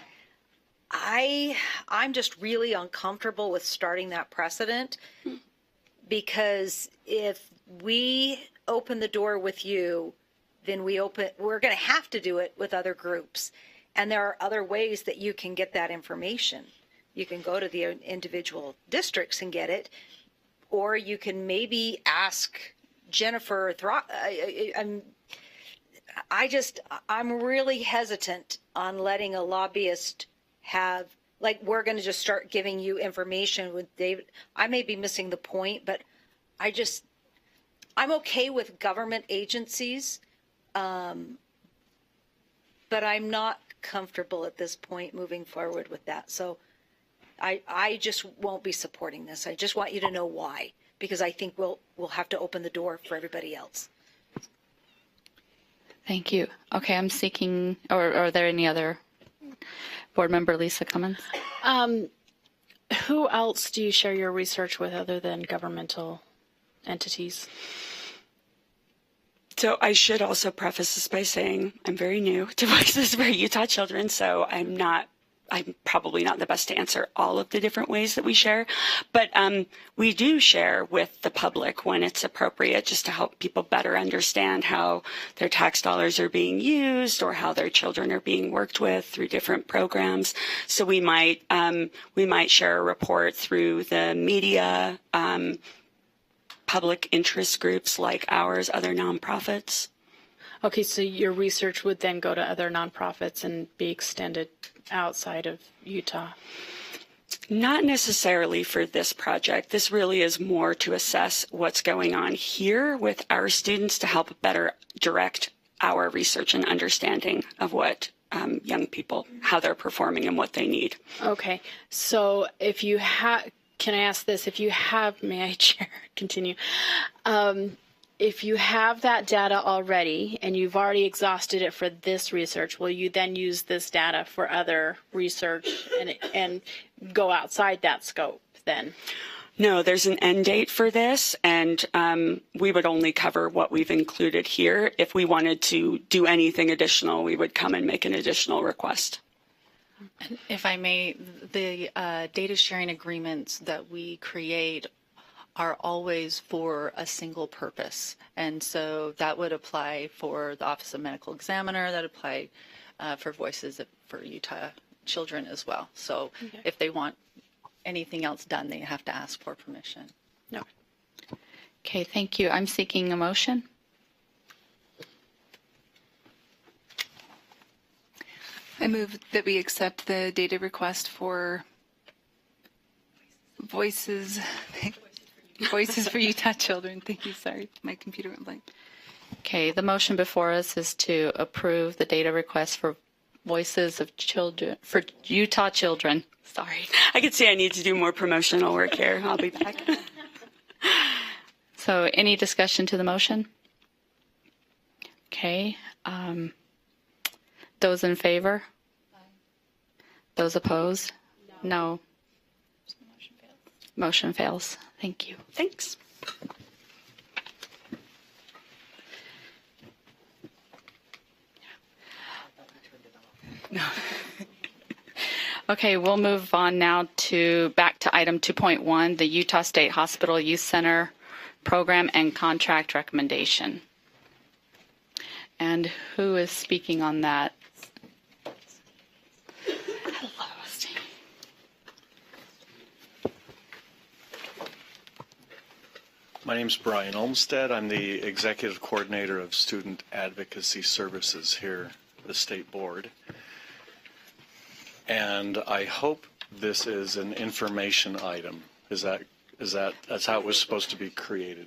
G: I'm just really uncomfortable with starting that precedent, because if we open the door with you, then we're going to have to do it with other groups. And there are other ways that you can get that information. You can go to the individual districts and get it, or you can maybe ask Jennifer. I'm really hesitant on letting a lobbyist have, like, we're going to just start giving you information with David. I may be missing the point, but I'm okay with government agencies, but I'm not comfortable at this point moving forward with that. So I just won't be supporting this. I just want you to know why, because I think we'll have to open the door for everybody else.
A: Thank you. Okay, I'm seeking, or are there any other Board Member Lisa Cummins?
H: Who else do you share your research with other than governmental entities?
L: So I should also preface this by saying I'm very new to Voices for Utah Children, so I'm probably not the best to answer all of the different ways that we share, but we do share with the public when it's appropriate, just to help people better understand how their tax dollars are being used or how their children are being worked with through different programs. So we might share a report through the media, public interest groups like ours, other nonprofits.
H: Okay, so your research would then go to other nonprofits and be extended outside of Utah.
L: Not necessarily for this project. This really is more to assess what's going on here with our students to help better direct our research and understanding of what young people, how they're performing and what they need.
H: Okay, so if you have, can I ask this? If you have, may I chair, continue? If you have that data already and you've already exhausted it for this research, will you then use this data for other research and go outside that scope then?
L: No, there's an end date for this, and we would only cover what we've included here. If we wanted to do anything additional, we would come and make an additional request.
K: If I may, the data sharing agreements that we create are always for a single purpose. And so that would apply for the Office of Medical Examiner, that apply for Voices for Utah Children as well. So if they want anything else done, they have to ask for permission.
H: No.
A: Okay, thank you. I'm seeking a motion.
I: I move that we accept the data request for Voices for Utah Children. Thank you. Sorry, my computer went blank.
A: Okay, the motion before us is to approve the data request for Voices of Children, for Utah Children. Sorry.
L: I could see I need to do more promotional work here. I'll be back.
A: So any discussion to the motion? Okay. Those in favor? Those opposed? No. Motion fails. Thank you.
L: Thanks.
A: No. Okay, we'll move on now back to item 2.1, the Utah State Hospital Youth Center Program and Contract Recommendation. And who is speaking on that? Hello, Steve.
M: My name is Brian Olmstead. I'm the Executive Coordinator of Student Advocacy Services here at the State Board. And I hope this is an information item. That's how it was supposed to be created?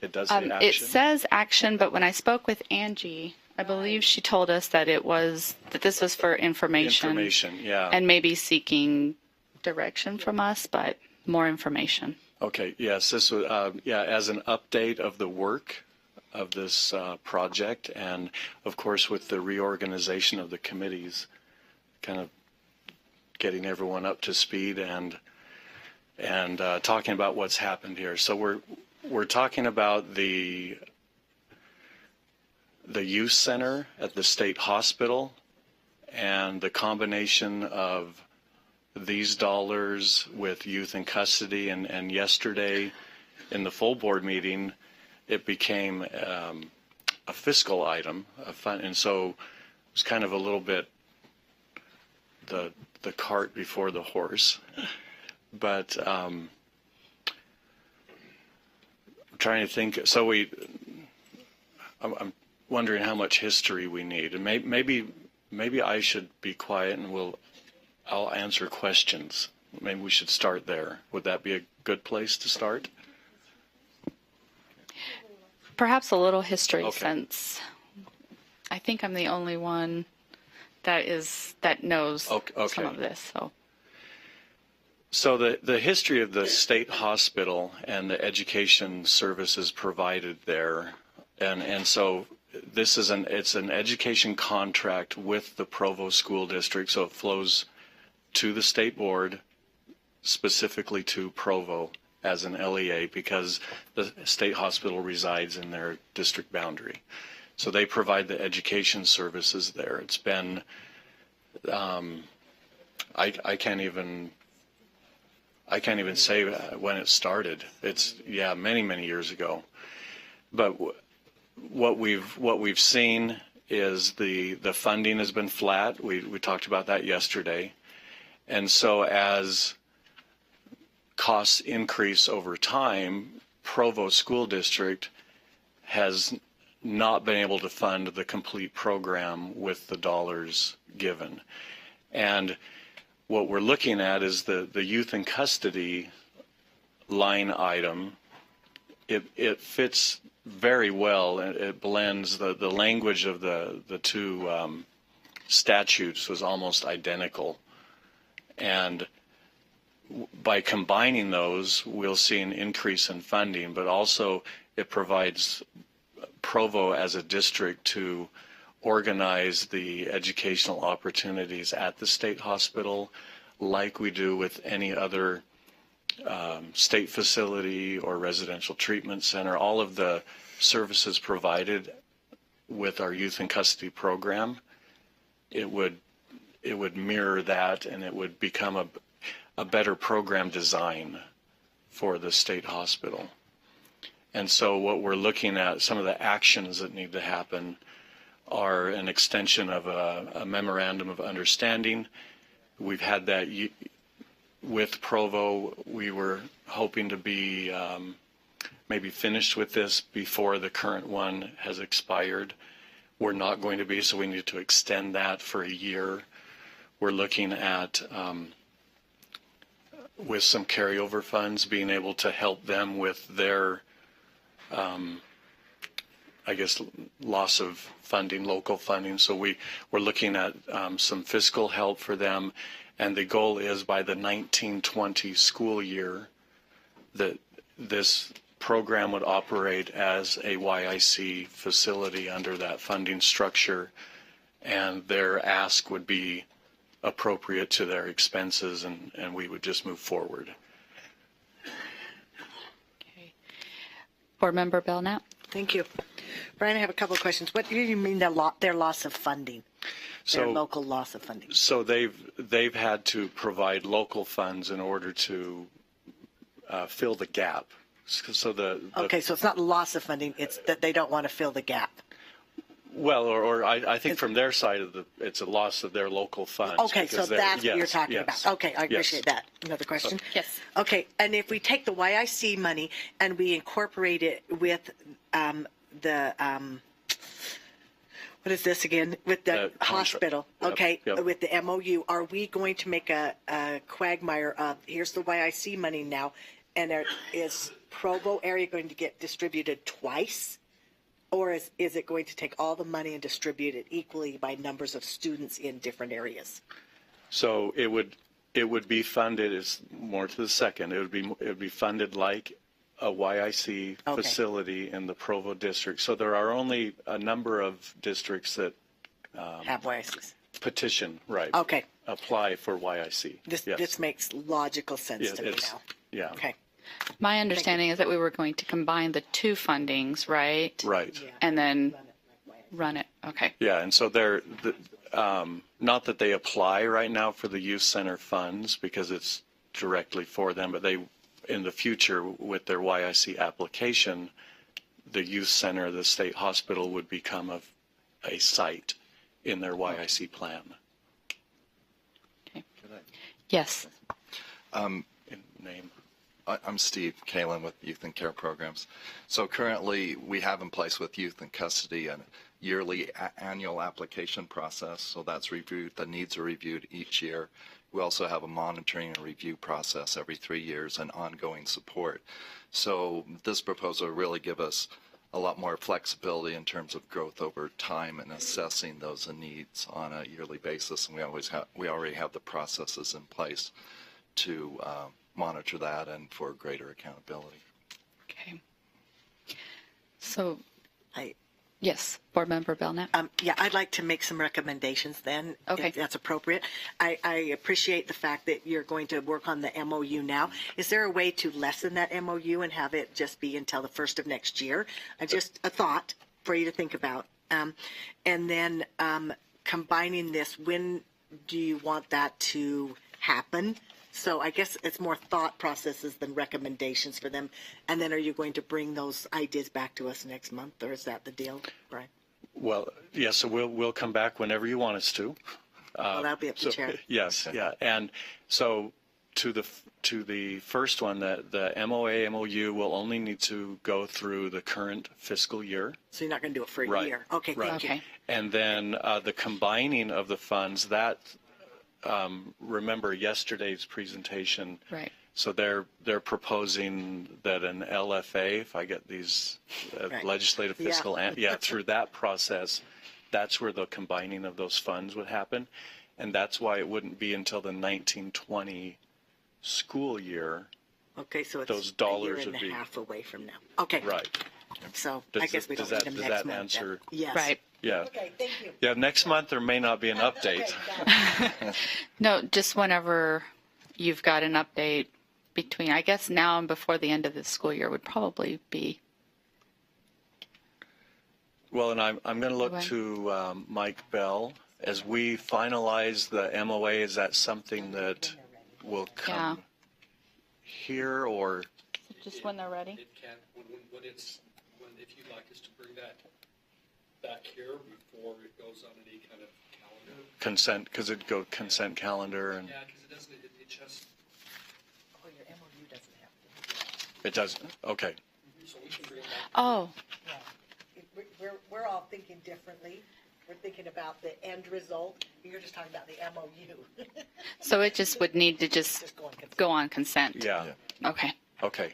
M: It does say action?
A: It says action, but when I spoke with Angie, I believe she told us that this was for information.
M: Information, yeah.
A: And maybe seeking direction from us, but more information.
M: Okay, yes, this was, as an update of the work of this project, and of course with the reorganization of the committees, kind of getting everyone up to speed and talking about what's happened here. So we're talking about the youth center at the state hospital and the combination of these dollars with youth in custody, and yesterday in the full board meeting it became a fiscal item, and so it was kind of a little bit the cart before the horse. But I'm trying to think. So I'm wondering how much history we need, and maybe I should be quiet and I'll answer questions. Maybe we should start there. Would that be a good place to start?
A: Perhaps a little history,
M: Okay.
A: since I think I'm the only one that knows some of this.
M: So the history of the state hospital and the education services provided there, and so it's an education contract with the Provo School District, so it flows to the state board, specifically to Provo as an LEA, because the state hospital resides in their district boundary. So they provide the education services there. It's been, I can't even say when it started. It's many years ago. But what we've seen is the funding has been flat. We talked about that yesterday, and so as costs increase over time, Provo School District has not been able to fund the complete program with the dollars given. And what we're looking at is the youth in custody line item. It fits very well. It blends the language of the two statutes was almost identical. And by combining those, we'll see an increase in funding, but also it provides Provo as a district to organize the educational opportunities at the state hospital like we do with any other state facility or residential treatment center. All of the services provided with our youth in custody program, it would mirror that, and it would become a better program design for the state hospital. And so what we're looking at, some of the actions that need to happen are an extension of a memorandum of understanding. We've had that with Provo. We were hoping to be maybe finished with this before the current one has expired. We're not going to be, so we need to extend that for a year. We're looking at, with some carryover funds, being able to help them with their, I guess, loss of funding, local funding. So we're looking at some fiscal help for them. And the goal is by the 1920 school year that this program would operate as a YIC facility under that funding structure, and their ask would be appropriate to their expenses, and we would just move forward.
A: Okay. Board Member Belknap?
B: Thank you. Brian, I have a couple of questions. What do you mean their loss of funding? Their local loss of funding?
M: So they've had to provide local funds in order to fill the gap. So
B: okay, so it's not loss of funding, it's that they don't want to fill the gap.
M: Well, or I think from their side of it's a loss of their local funds.
B: Okay, so that's what you're talking about. Okay, I appreciate that. Another question?
A: Yes.
B: Okay, and if we take the YIC money and we incorporate it with what is this again? With the hospital, okay, with the MOU, are we going to make a quagmire of, here's the YIC money now, and is Provo area going to get distributed twice? Or is it going to take all the money and distribute it equally by numbers of students in different areas?
M: So it would be funded, is more to the second, it would be funded like a YIC facility in the Provo district. So there are only a number of districts that
B: have YICs.
M: Petition, right.
B: Okay.
M: Apply for YIC.
B: This makes logical sense to me now.
M: Yeah.
B: Okay.
A: My understanding is that we were going to combine the two fundings, right?
M: Right.
A: And then run it. Okay.
M: Yeah, and so they're not that they apply right now for the youth center funds because it's directly for them, but they, in the future, with their YIC application, the youth center, the state hospital, would become a site in their YIC plan.
A: Okay. Yes.
M: Name.
D: I'm Steve Kalin with Youth and Care Programs. So currently we have in place with Youth in Custody a yearly annual application process. So that's reviewed, the needs are reviewed each year. We also have a monitoring and review process every 3 years and ongoing support. So this proposal will really give us a lot more flexibility in terms of growth over time and assessing those needs on a yearly basis. And we already have the processes in place to monitor that and for greater accountability.
A: Okay. So, yes, Board Member Belknap.
B: Yeah, I'd like to make some recommendations then, if that's appropriate. I appreciate the fact that you're going to work on the MOU now. Is there a way to lessen that MOU and have it just be until the 1st of next year? Just a thought for you to think about. And then combining this, when do you want that to happen? So I guess it's more thought processes than recommendations for them. And then are you going to bring those ideas back to us next month, or is that the deal, Brian?
M: Well, yeah, so we'll come back whenever you want us to.
B: Well, that'll be up to the chair.
M: Yes, yeah. And so to the first one, the MOU will only need to go through the current fiscal year.
B: So you're not going to do it for a year. Okay, thank you.
M: And then the combining of the funds, that remember yesterday's presentation.
A: Right.
M: So they're proposing that an LFA, if I get these
B: Right.
M: legislative fiscal, through that process, that's where the combining of those funds would happen. And that's why it wouldn't be until the 1920 school year.
B: Okay, so it's
M: Those
B: a
M: dollars
B: year and
M: would
B: a
M: be-
B: half away from now. Okay.
M: Right.
B: So
M: Does
B: I guess we
M: does
B: don't
M: that-
B: need them
M: does
B: next
M: that
B: month.
M: answer-
B: Yes.
A: Right.
M: Yeah.
B: Okay, thank you.
M: Yeah, next month there may not be an update.
A: No, just whenever you've got an update between, I guess now and before the end of the school year would probably be.
M: Well, and I'm going to look
A: Okay.
M: to Mike Bell. As we finalize the MOA, is that something that will come here or?
A: Just when they're ready.
C: It can, if you'd like us to bring that back here before it goes on any kind of calendar.
M: Consent, because it'd go consent calendar and
C: Yeah, because it doesn't, it just.
B: Oh, your MOU doesn't have to.
M: it does, okay.
C: So we can bring it back.
A: Oh,
B: We're all thinking differently. We're thinking about the end result. You're just talking about the MOU.
A: so it just would need to just
B: Just go on consent.
A: go on consent.
M: Yeah,
A: Okay.
M: okay.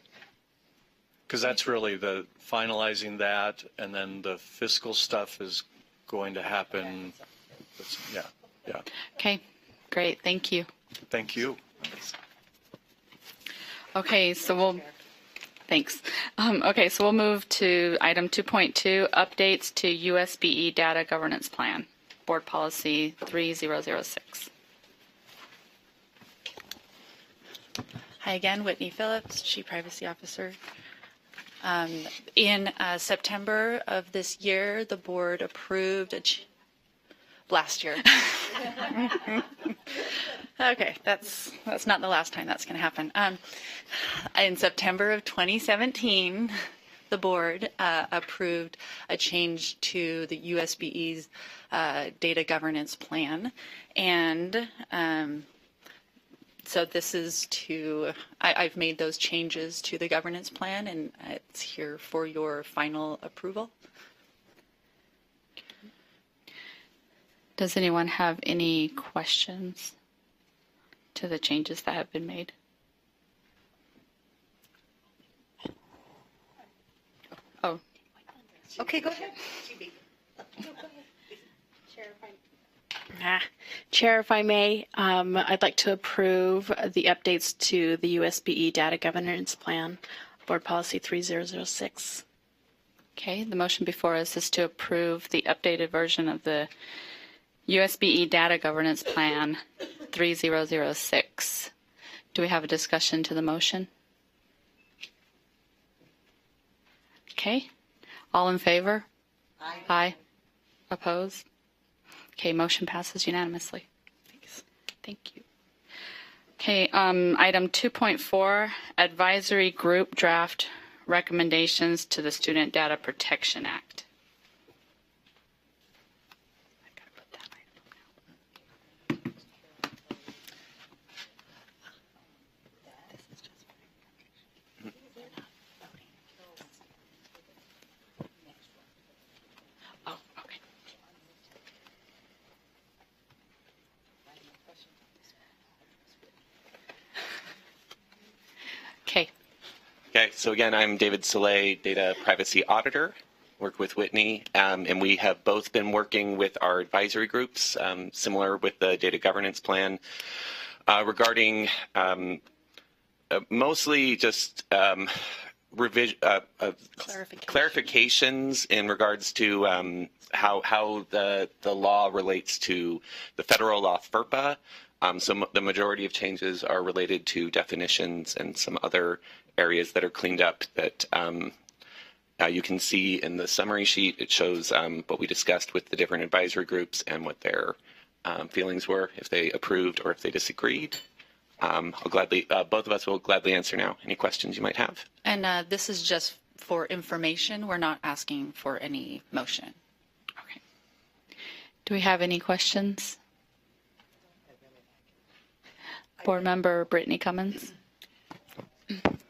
M: Because that's really the finalizing that and then the fiscal stuff is going to happen. Yeah, yeah.
A: Okay. Great. Thank you.
M: Thank you.
A: Okay, so thanks. Okay, so we'll move to item 2.2, updates to USBE Data Governance Plan, Board Policy 3006.
K: Hi again, Whitney Phillips, Chief Privacy Officer. In September of this year, the board approved last year. Okay, that's not the last time that's going to happen. In September of 2017, the board approved a change to the USBE's data governance plan, and so this is I've made those changes to the governance plan, and it's here for your final approval.
A: Does anyone have any questions to the changes that have been made? Oh,
B: Okay, go ahead.
H: Chair, if I may, I'd like to approve the updates to the USBE Data Governance Plan, Board Policy 3006.
A: okay. The motion before us is to approve the updated version of the USBE Data Governance Plan 3006. Do we have a discussion to the motion? Okay. All in favor? Aye. Aye. Opposed? Okay, motion passes unanimously. Thanks. Thank you. Okay, item 2.4, advisory group draft recommendations to the Student Data Protection Act. I gotta put that item up now. Oh, okay. Okay.
N: Okay, so again, I'm David Soleil, Data Privacy Auditor, work with Whitney, and we have both been working with our advisory groups, similar with the Data Governance Plan, regarding mostly just clarifications in regards to how the law relates to the federal law FERPA. So the majority of changes are related to definitions and some other areas that are cleaned up that you can see in the summary sheet. It shows what we discussed with the different advisory groups and what their feelings were, if they approved or if they disagreed. I'll gladly, both of us will gladly answer now any questions you might have.
K: And this is just for information. We're not asking for any motion.
A: Okay. Do we have any questions? Board Member Brittany Cummins.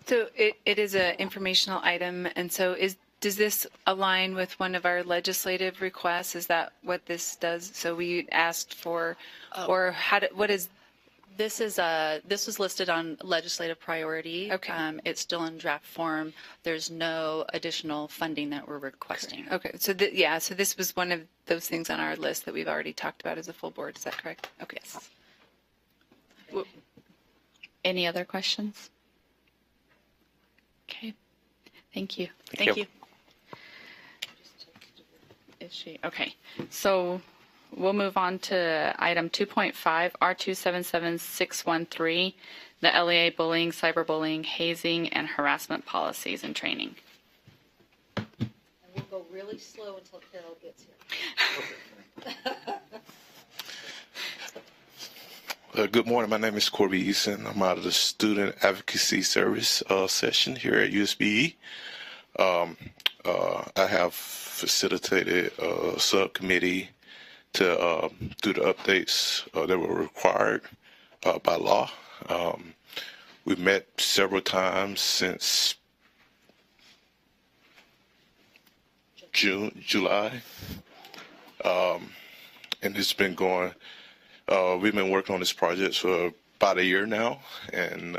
I: So it is an informational item, and so does this align with one of our legislative requests? Is that what this does? So we asked for, or what is?
K: This was listed on legislative priority.
I: Okay.
K: It's still in draft form. There's no additional funding that we're requesting.
I: Okay, so so this was one of those things on our list that we've already talked about as a full board. Is that correct? Okay.
K: Yes.
A: Any other questions? Okay. Thank you.
L: Thank you.
A: Is she? Okay. So we'll move on to item 2.5, R277613, the LEA bullying, cyberbullying, hazing, and harassment policies and training.
G: And we'll go really slow until Carol gets here.
O: Good morning. My name is Corby Eason. I'm out of the Student Advocacy Service session here at USBE. I have facilitated a subcommittee to do the updates that were required by law. We've met several times since July, and it's been going. We've been working on this project for about a year now, and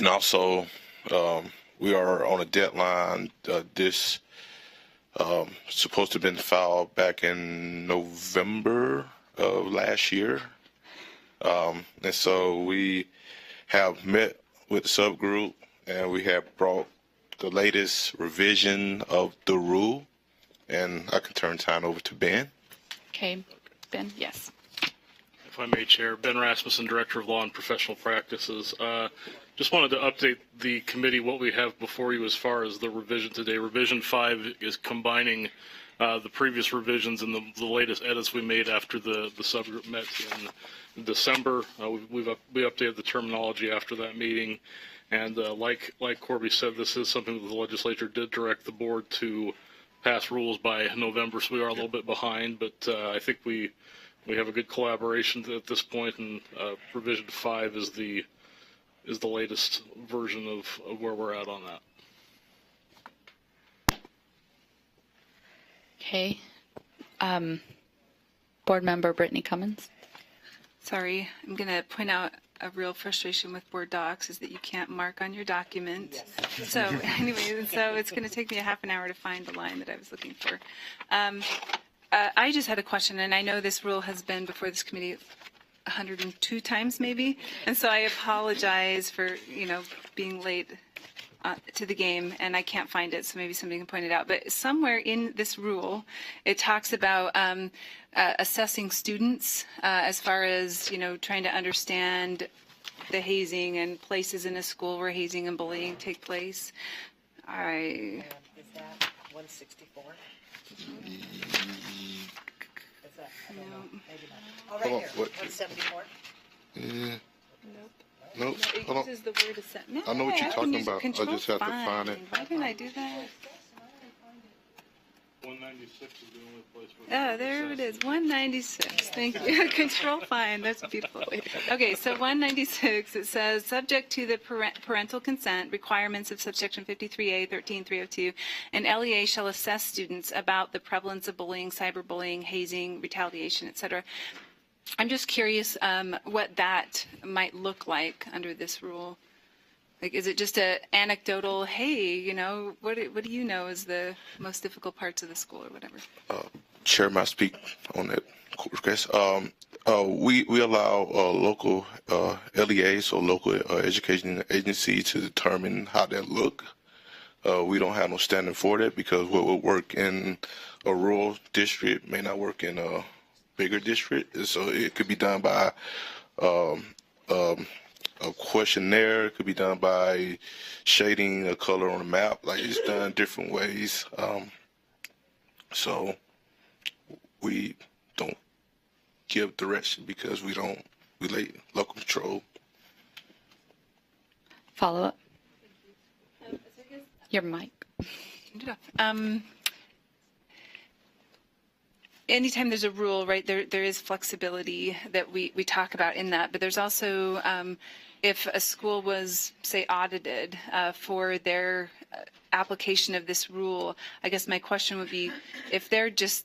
O: also we are on a deadline. This supposed to have been filed back in November of last year, and so we have met with the subgroup, and we have brought the latest revision of the rule, and I can turn time over to Ben.
A: Okay. Ben? Yes.
P: If I may, Chair. Ben Rasmussen, Director of Law and Professional Practices. Just wanted to update the committee what we have before you as far as the revision today. Revision 5 is combining the previous revisions and the latest edits we made after the subgroup met in December. We updated the terminology after that meeting. And like Corby said, this is something that the legislature did direct the board to pass rules by November, so we are a little bit behind, but I think we have a good collaboration at this point, and revision 5 is the latest version of where we're at on that.
A: Okay. Board Member Brittany Cummins.
I: Sorry, I'm going to point out a real frustration with Board Docs is that you can't mark on your document. Yes. So anyway, so it's going to take me a half an hour to find the line that I was looking for. I just had a question, and I know this rule has been before this committee 102 times maybe, and so I apologize for being late to the game, and I can't find it, so maybe somebody can point it out. But somewhere in this rule, it talks about assessing students as far as trying to understand the hazing and places in a school where hazing and bullying take place.
B: Is that 164? Is that, I don't know. Maybe not. Oh, right here, 174?
O: Nope.
I: It
O: Hold on.
I: uses the word assess. No,
O: I know what you're
I: can
O: talking
I: use
O: about. I
I: Control
O: just have to find it.
I: Why didn't I do that?
P: 196 is the only place where.
I: Oh, there it is, 196. Thank you. Control find. That's beautiful. Okay, so 196, it says, subject to the parental consent requirements of subsection 53A, 13302, and LEA shall assess students about the prevalence of bullying, cyberbullying, hazing, retaliation, etc. I'm just curious what that might look like under this rule. Like, is it just a anecdotal, hey, what do you know is the most difficult parts of the school or whatever?
O: Chair, may I speak on that request? We allow local LEAs or local education agencies to determine how that look. We don't have no standard for that because what would work in a rural district may not work in a bigger district. So it could be done by a questionnaire. It could be done by shading a color on a map. Like, it's done different ways. So we don't give direction because we let local control.
A: Follow up. Your mic.
I: Anytime there's a rule, right, there is flexibility that we talk about in that, but there's also if a school was, say, audited for their application of this rule, I guess my question would be, if they're just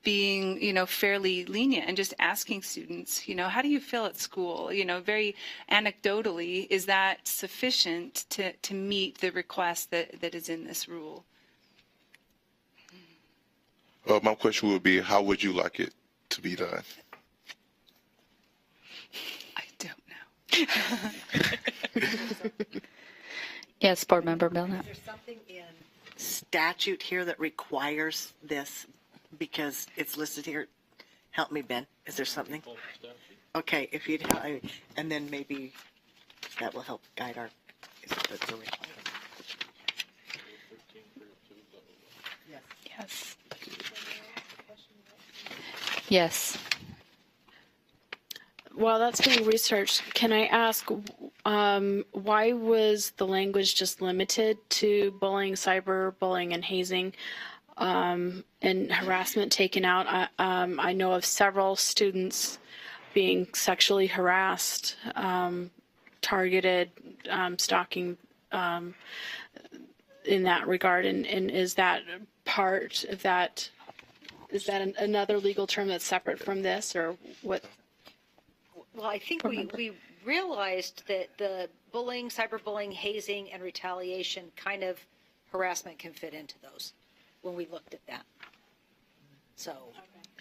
I: being, fairly lenient and just asking students, how do you feel at school? Very anecdotally, is that sufficient to meet the request that is in this rule?
O: My question would be, how would you like it to be done?
I: I don't know.
A: Yes, Board Member Belknap.
B: Is there something in statute here that requires this? Because it's listed here. Help me, Ben. Is there something? Okay, if you'd help, and then maybe that will help guide our. Is it the requirement?
A: Yes. Yes.
H: While that's being researched, can I ask why was the language just limited to bullying, cyberbullying, and hazing, and harassment taken out? I know of several students being sexually harassed, targeted, stalking in that regard, and is that part of that? Is that another legal term that's separate from this, or what?
G: Well, I think we realized that the bullying, cyberbullying, hazing, and retaliation kind of harassment can fit into those when we looked at that. So.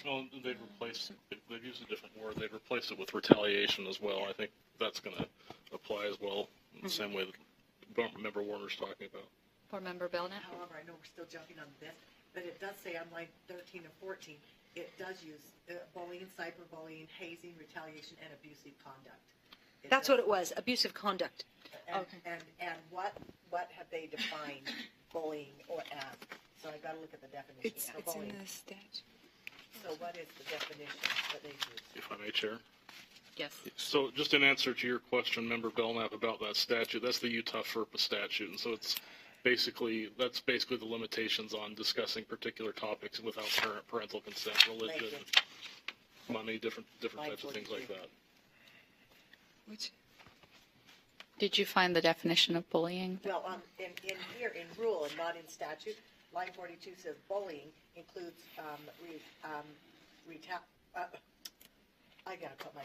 P: Well, they've used a different word. They've replaced it with retaliation as well. I think that's going to apply as well, in the same way that Member Warner's talking about.
A: Board Member Belknap.
B: However, I know we're still jumping on this, but it does say on line 13 and 14, it does use bullying, cyberbullying, hazing, retaliation, and abusive conduct.
G: That's what it was, abusive conduct.
B: And what have they defined bullying or as? So I got to look at the definition for bullying.
I: It's in the statute.
B: So what is the definition that they use?
P: If I may, Chair.
A: Yes.
P: So just in answer to your question, Member Belknap, about that statute, that's the Utah FERPA statute. And so that's basically the limitations on discussing particular topics without parental consent, religion, money, different types of things like that.
I: Which?
A: Did you find the definition of bullying?
B: Well, in here, in rule and not in statute, line 42 says bullying includes I gotta put my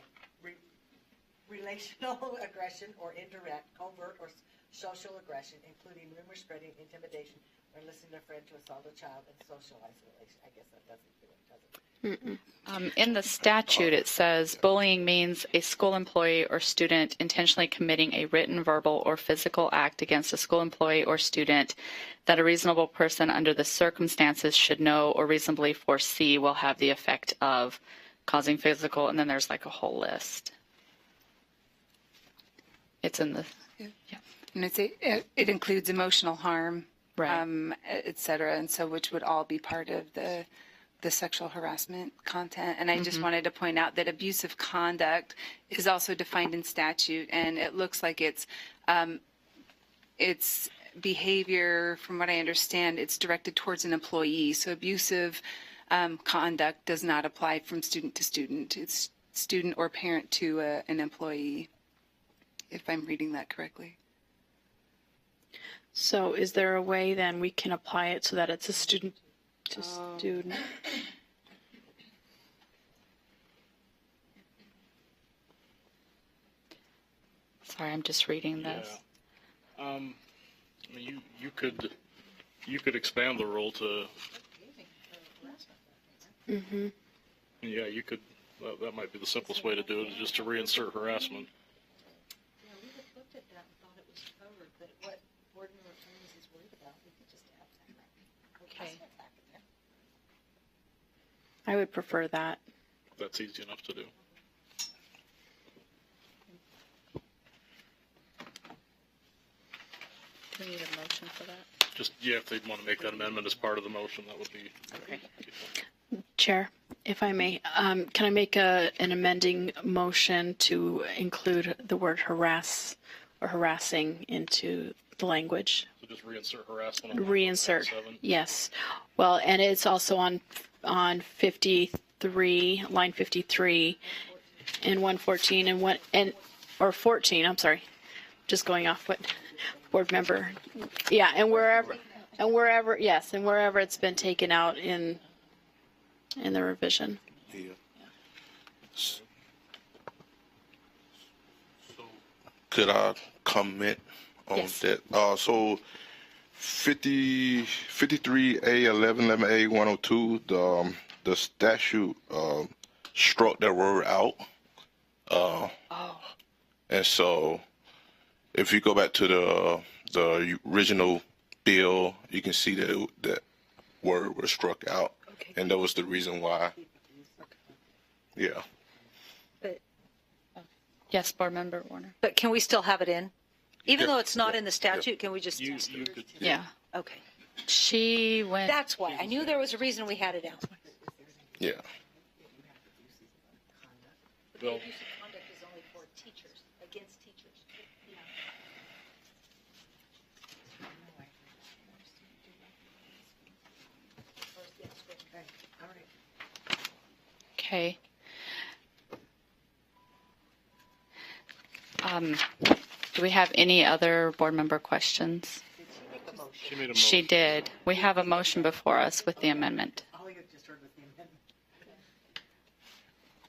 B: relational aggression or indirect, covert, or social aggression, including rumor spreading, intimidation, or listening to a friend to assault a child and social isolation. I guess that doesn't do it, does it?
A: In the statute, it says bullying means a school employee or student intentionally committing a written, verbal, or physical act against a school employee or student that a reasonable person under the circumstances should know or reasonably foresee will have the effect of causing physical, and then there's like a whole list. It's in the,
I: And it includes emotional harm,
A: right.
I: et cetera, and so which would all be part of the sexual harassment content. And I just wanted to point out that abusive conduct is also defined in statute, and it looks like it's behavior, from what I understand, it's directed towards an employee. So abusive conduct does not apply from student to student. It's student or parent to an employee, if I'm reading that correctly.
H: So is there a way then we can apply it so that it's a student to student?
A: Sorry, I'm just reading this.
P: Yeah. I mean, you could expand the rule to.
H: Mm-hmm.
P: Yeah, you could. That might be the simplest way to do it, is just to reinsert harassment.
G: Yeah, we had looked at that and thought it was covered, but what Board Member Cummings is worried about, we could just add that.
A: Okay.
H: I would prefer that.
P: That's easy enough to do.
A: Do we need a motion for that?
P: Just, yeah, if they'd want to make that amendment as part of the motion, that would be.
A: Okay.
H: Chair, if I may, can I make an amending motion to include the word harass or harassing into the language?
P: So just reinsert harassment. On
H: Reinsert,
P: 7.
H: yes. Well, and it's also on 53, line 53, and 114, and or 14, I'm sorry, just going off what board member, yeah, and wherever, yes, and wherever it's been taken out in the revision.
O: Could I comment on
H: Yes.
O: that? So 53A, 11A, 102, the statute struck that word out. And so if you go back to the original bill, you can see that that word was struck out. And that was the reason why. Yeah.
A: Yes, Board Member Warner.
G: But can we still have it in? Even
O: Yeah.
G: though it's not in the statute, can we just?
A: Yeah.
G: Okay.
A: She went.
G: That's why. I knew there was a reason we had it out.
O: Yeah.
P: Well,
G: Conduct is only for teachers, against teachers.
A: Okay. Do we have any other board member questions?
P: she made a
A: She
P: motion.
A: did. We have a motion before us with the amendment.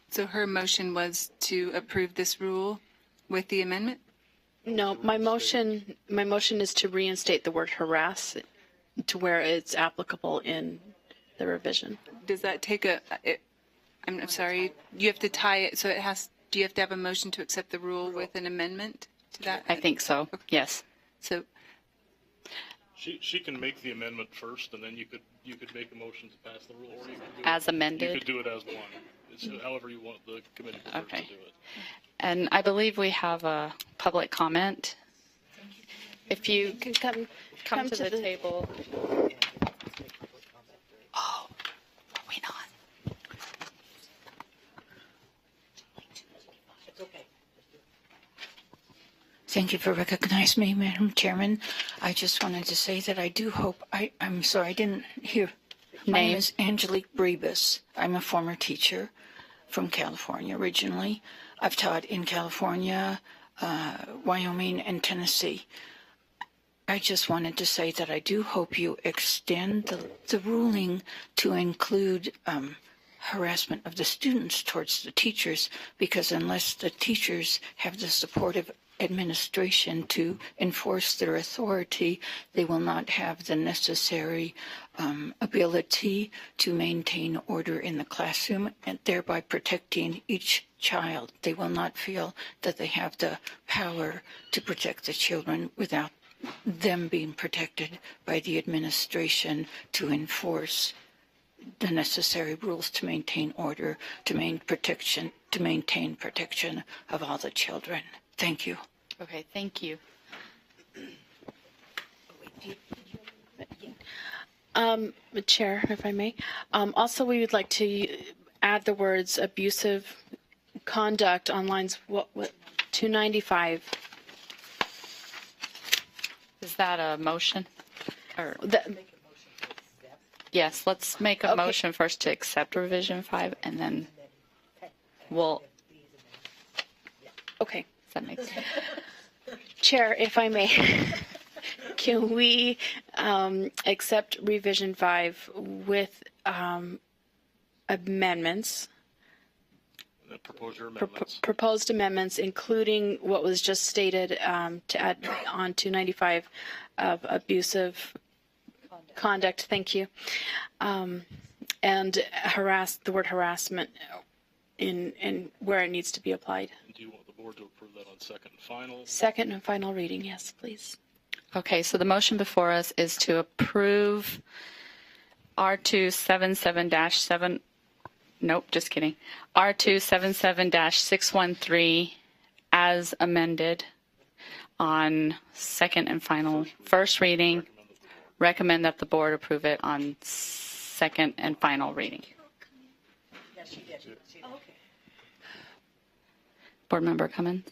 I: So her motion was to approve this rule with the amendment?
H: No, my motion is to reinstate the word harass to where it's applicable in the revision.
I: Does that take I'm sorry, you have to tie it, so do you have to have a motion to accept the rule with an amendment to that?
A: I think so. Yes.
I: So,
P: She can make the amendment first, and then you could make a motion to pass the rule, or you could do
A: As
P: it,
A: amended?
P: You could do it as one. It's however you want the committee prefers
A: Okay.
P: to do it.
A: And I believe we have a public comment. If you
H: can come
A: to the table. Oh, are we not?
Q: Thank you for recognizing me, Madam Chairman. I just wanted to say that I do hope, I'm sorry, I didn't hear. My name is Angelique Brebus. I'm a former teacher from California originally. I've taught in California, Wyoming, and Tennessee. I just wanted to say that I do hope you extend the ruling to include harassment of the students towards the teachers, because unless the teachers have the support of administration to enforce their authority, they will not have the necessary ability to maintain order in the classroom and thereby protecting each child. They will not feel that they have the power to protect the children without them being protected by the administration to enforce the necessary rules to maintain order, to maintain protection of all the children. Thank you.
A: Okay, thank you.
H: Chair, if I may. Also, we would like to add the words abusive conduct on lines 295.
A: Is that a motion? Or yes, let's make a motion first to accept revision 5, and then we'll.
H: Okay.
A: Does that make sense?
H: Chair, if I may, can we accept revision 5 with amendments?
P: The proposed amendments.
H: Proposed amendments, including what was just stated to add on 295 of abusive conduct. Thank you. And the word harassment in where it needs to be applied.
P: Do you want the board to approve that on second and final?
H: Second and final reading, yes, please.
A: Okay, so the motion before us is to approve R277-7. Nope, just kidding. R277-613 as amended on second and final first reading. Recommend that the board approve it on second and final reading.
G: Yes, she did.
A: Board Member Cummins?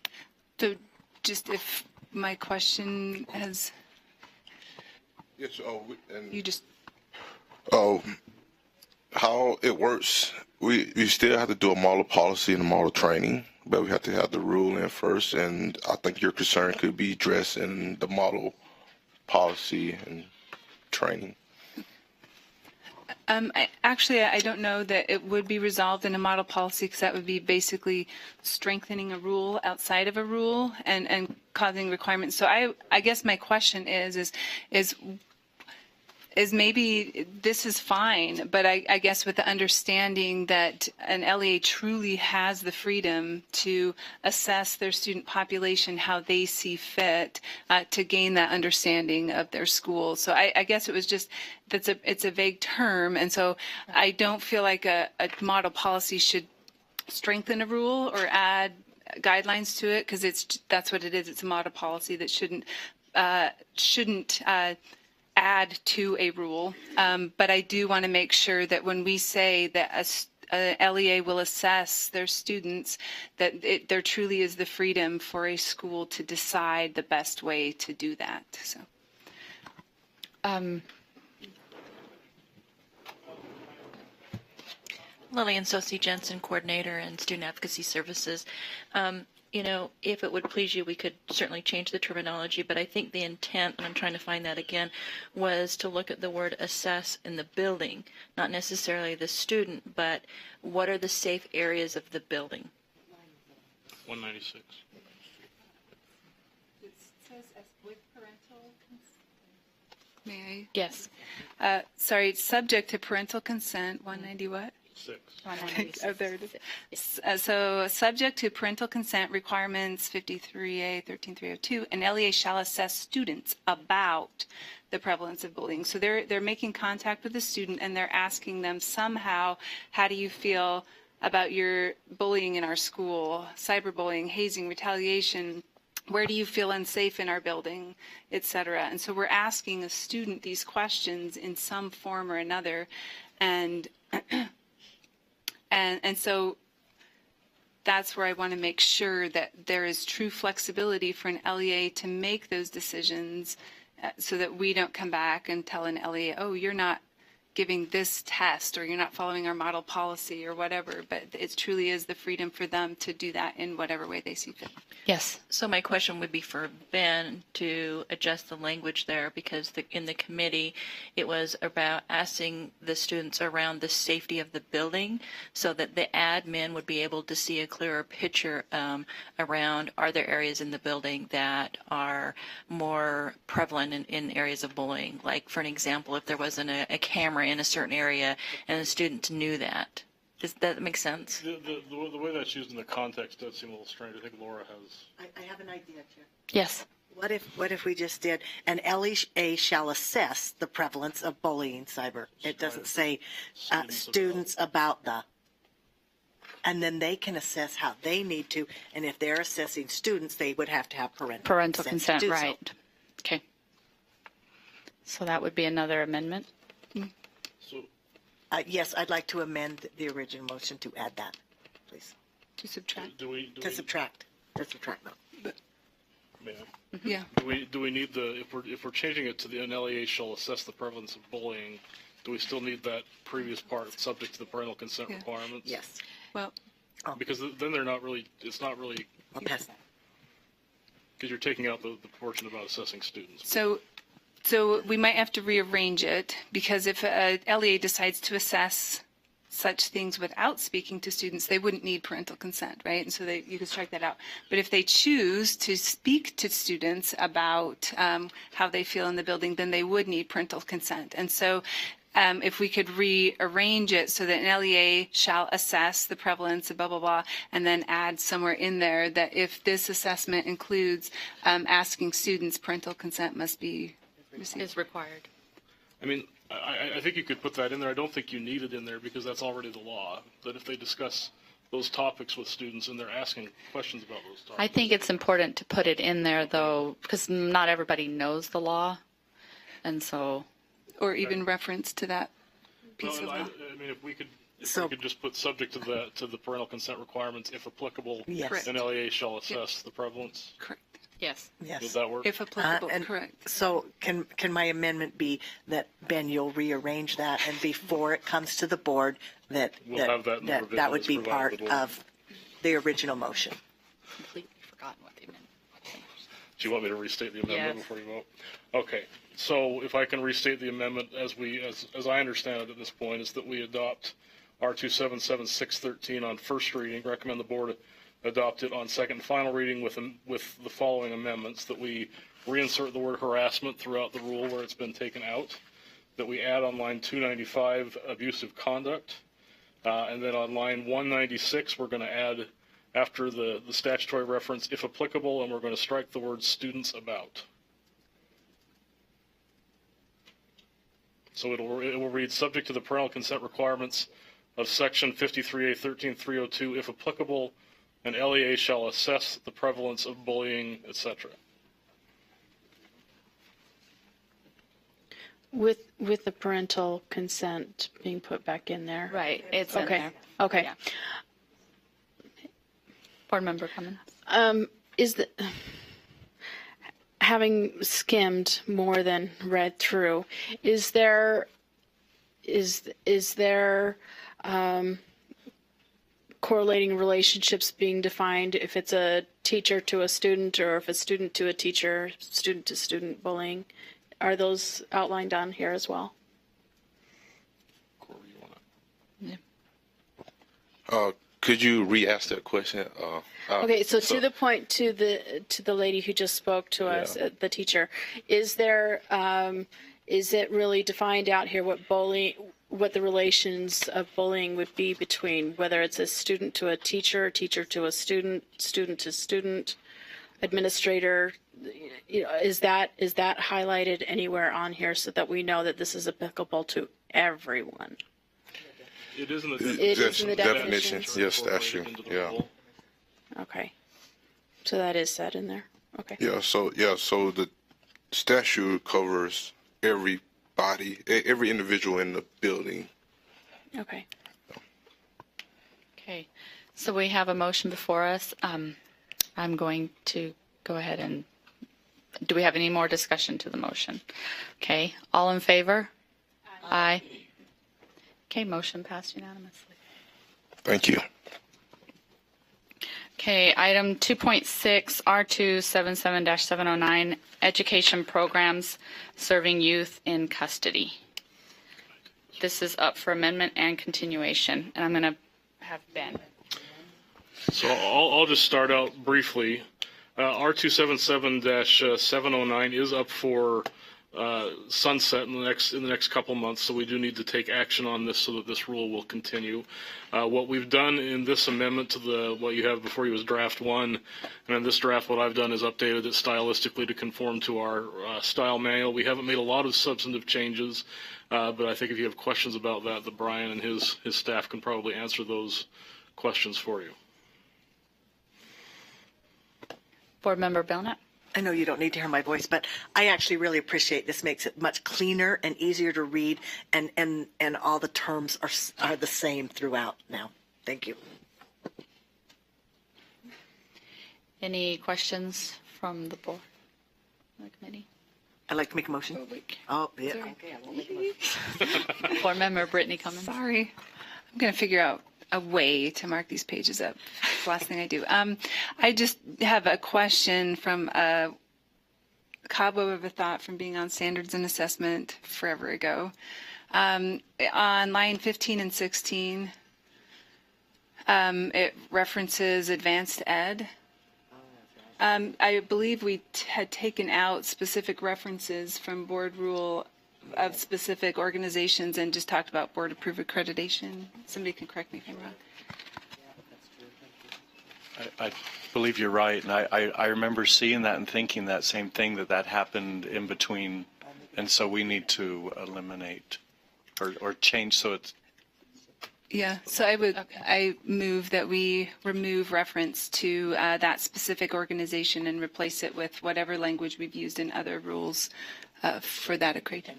I: So just if my question has,
O: Yes. And
I: you just,
O: how it works, we still have to do a model policy and a model training. but we have to have the rule in first. And I think your concern could be addressed in the model policy and training.
I: I don't know that it would be resolved in a model policy because that would be basically strengthening a rule outside of a rule and causing requirements. So I guess my question is maybe this is fine, but I guess with the understanding that an LEA truly has the freedom to assess their student population how they see fit to gain that understanding of their school. So I guess it was just it's a vague term, and so I don't feel like a model policy should strengthen a rule or add guidelines to it because that's what it is. It's a model policy that shouldn't add to a rule, but I do want to make sure that when we say that a LEA will assess their students, that there truly is the freedom for a school to decide the best way to do that. So,
R: Lillian Sosi Jensen, Coordinator and Student Advocacy Services. You know, if it would please you, we could certainly change the terminology, but I think the intent, and I'm trying to find that again, was to look at the word assess in the building, not necessarily the student, but what are the safe areas of the building?
P: 196.
I: it says with parental consent. May I?
H: Yes.
I: Sorry, subject to parental consent, 190 what?
P: 6.
I: Oh, there it is. So, subject to parental consent requirements 53A 13302, an LEA shall assess students about the prevalence of bullying. So they're making contact with the student and they're asking them somehow, how do you feel about your bullying in our school, cyberbullying, hazing, retaliation? Where do you feel unsafe in our building, et cetera? And so we're asking a student these questions in some form or another, and so that's where I want to make sure that there is true flexibility for an LEA to make those decisions so that we don't come back and tell an LEA, oh, you're not giving this test or you're not following our model policy or whatever. But it truly is the freedom for them to do that in whatever way they see fit.
H: Yes.
R: So my question would be for Ben to adjust the language there, because in the committee, it was about asking the students around the safety of the building so that the admin would be able to see a clearer picture around, are there areas in the building that are more prevalent in areas of bullying? Like, for an example, if there wasn't a camera in a certain area and the students knew that. Does that make sense?
P: The way that's used in the context does seem a little strange. I think Laura has.
B: I have an idea, Chair.
H: Yes.
B: What if we just did an LEA shall assess the prevalence of bullying cyber? It doesn't say students about the. And then they can assess how they need to. And if they're assessing students, they would have to have parental
A: consent,
B: to do so.
A: right. Okay. So that would be another amendment.
B: Yes, I'd like to amend the original motion to add that, please.
I: To subtract?
B: To subtract. No.
I: Yeah.
P: Do we need if we're changing it to the LEA shall assess the prevalence of bullying, do we still need that previous part subject to the parental consent requirements?
B: Yes.
I: Well,
P: because then they're not really. It's not really.
B: I'll pass that.
P: Because you're taking out the portion about assessing students.
I: So we might have to rearrange it, because if a LEA decides to assess such things without speaking to students, they wouldn't need parental consent, right? And so you could strike that out. But if they choose to speak to students about how they feel in the building, then they would need parental consent. And so if we could rearrange it so that an LEA shall assess the prevalence of blah, blah, blah, and then add somewhere in there that if this assessment includes asking students, parental consent must be received.
A: Is required.
P: I mean, I think you could put that in there. I don't think you need it in there because that's already the law. That if they discuss those topics with students and they're asking questions about those topics.
A: I think it's important to put it in there, though, because not everybody knows the law. And so.
I: Or even reference to that piece of law.
P: I mean, if we could just put subject to the parental consent requirements, if applicable,
B: Yes.
P: an LEA shall assess the prevalence.
I: Correct.
A: Yes.
B: Yes.
P: Does that work?
I: If applicable,
B: And
I: correct.
B: So can my amendment be that, Ben, you'll rearrange that, and before it comes to the board, that
P: We'll have that in the revision
B: that would
P: that's
B: be
P: provided
B: part
P: to the board.
B: of the original motion.
K: Completely forgotten what they meant.
P: Do you want me to restate the amendment
K: Yes.
P: before you vote? Okay, so if I can restate the amendment as I understand it at this point, is that we adopt R277613 on first reading, recommend the board adopt it on second and final reading with the following amendments: that we reinsert the word harassment throughout the rule where it's been taken out, that we add on line 295 abusive conduct, and then on line 196 we're going to add after the statutory reference, if applicable, and we're going to strike the word students about. So it will read, subject to the parental consent requirements of section 53A 13302, if applicable, an LEA shall assess the prevalence of bullying, etc.
H: With the parental consent being put back in there.
A: Right, it's in
H: Okay.
A: there.
H: Okay.
A: Yeah. Board Member Cummins.
H: Is the having skimmed more than read through, is there correlating relationships being defined if it's a teacher to a student or if it's student to a teacher, student to student bullying? Are those outlined on here as well?
O: Could you re-ask that question?
H: Okay, so to the point, to the lady who just spoke to us, the teacher, is there is it really defined out here what the relations of bullying would be between whether it's a student to a teacher, teacher to a student, student to student, administrator? You know, is that highlighted anywhere on here so that we know that this is applicable to everyone?
P: It is in the
H: It is in the definitions.
O: Yes, that's you. Yeah.
H: Okay, so that is said in there. Okay.
O: So the statute covers everybody, every individual in the building.
H: Okay.
A: Okay, so we have a motion before us. I'm going to go ahead and, do we have any more discussion to the motion? Okay, all in favor? Aye. Okay, motion passed unanimously.
O: Thank you.
A: Okay, item 2.6, R277-709, education programs serving youth in custody. This is up for amendment and continuation, and I'm going to have Ben.
P: So I'll just start out briefly. R277-709 is up for sunset in the next couple months, so we do need to take action on this so that this rule will continue. What we've done in this amendment to what you have before you was draft 1, and in this draft what I've done is updated it stylistically to conform to our style manual. We haven't made a lot of substantive changes, but I think if you have questions about that, Brian and his staff can probably answer those questions for you.
A: Board Member Belknap.
B: I know you don't need to hear my voice, but I actually really appreciate this. Makes it much cleaner and easier to read, and all the terms are the same throughout now. Thank you.
A: Any questions from the board, the committee?
B: I'd like to make a motion. Oh, yeah.
A: Okay, I won't make a motion. Board Member Brittany Cummins.
I: Sorry. I'm going to figure out a way to mark these pages up. It's the last thing I do. I just have a question from a cobweb of a thought from being on standards and assessment forever ago. On line 15 and 16, it references advanced ed. I believe we had taken out specific references from board rule of specific organizations and just talked about board approved accreditation. Somebody can correct me if I'm wrong.
M: I believe you're right, and I remember seeing that and thinking that same thing, that happened in between, and so we need to eliminate or change so it's.
I: Yeah, so I move that we remove reference to that specific organization and replace it with whatever language we've used in other rules for that accrediting.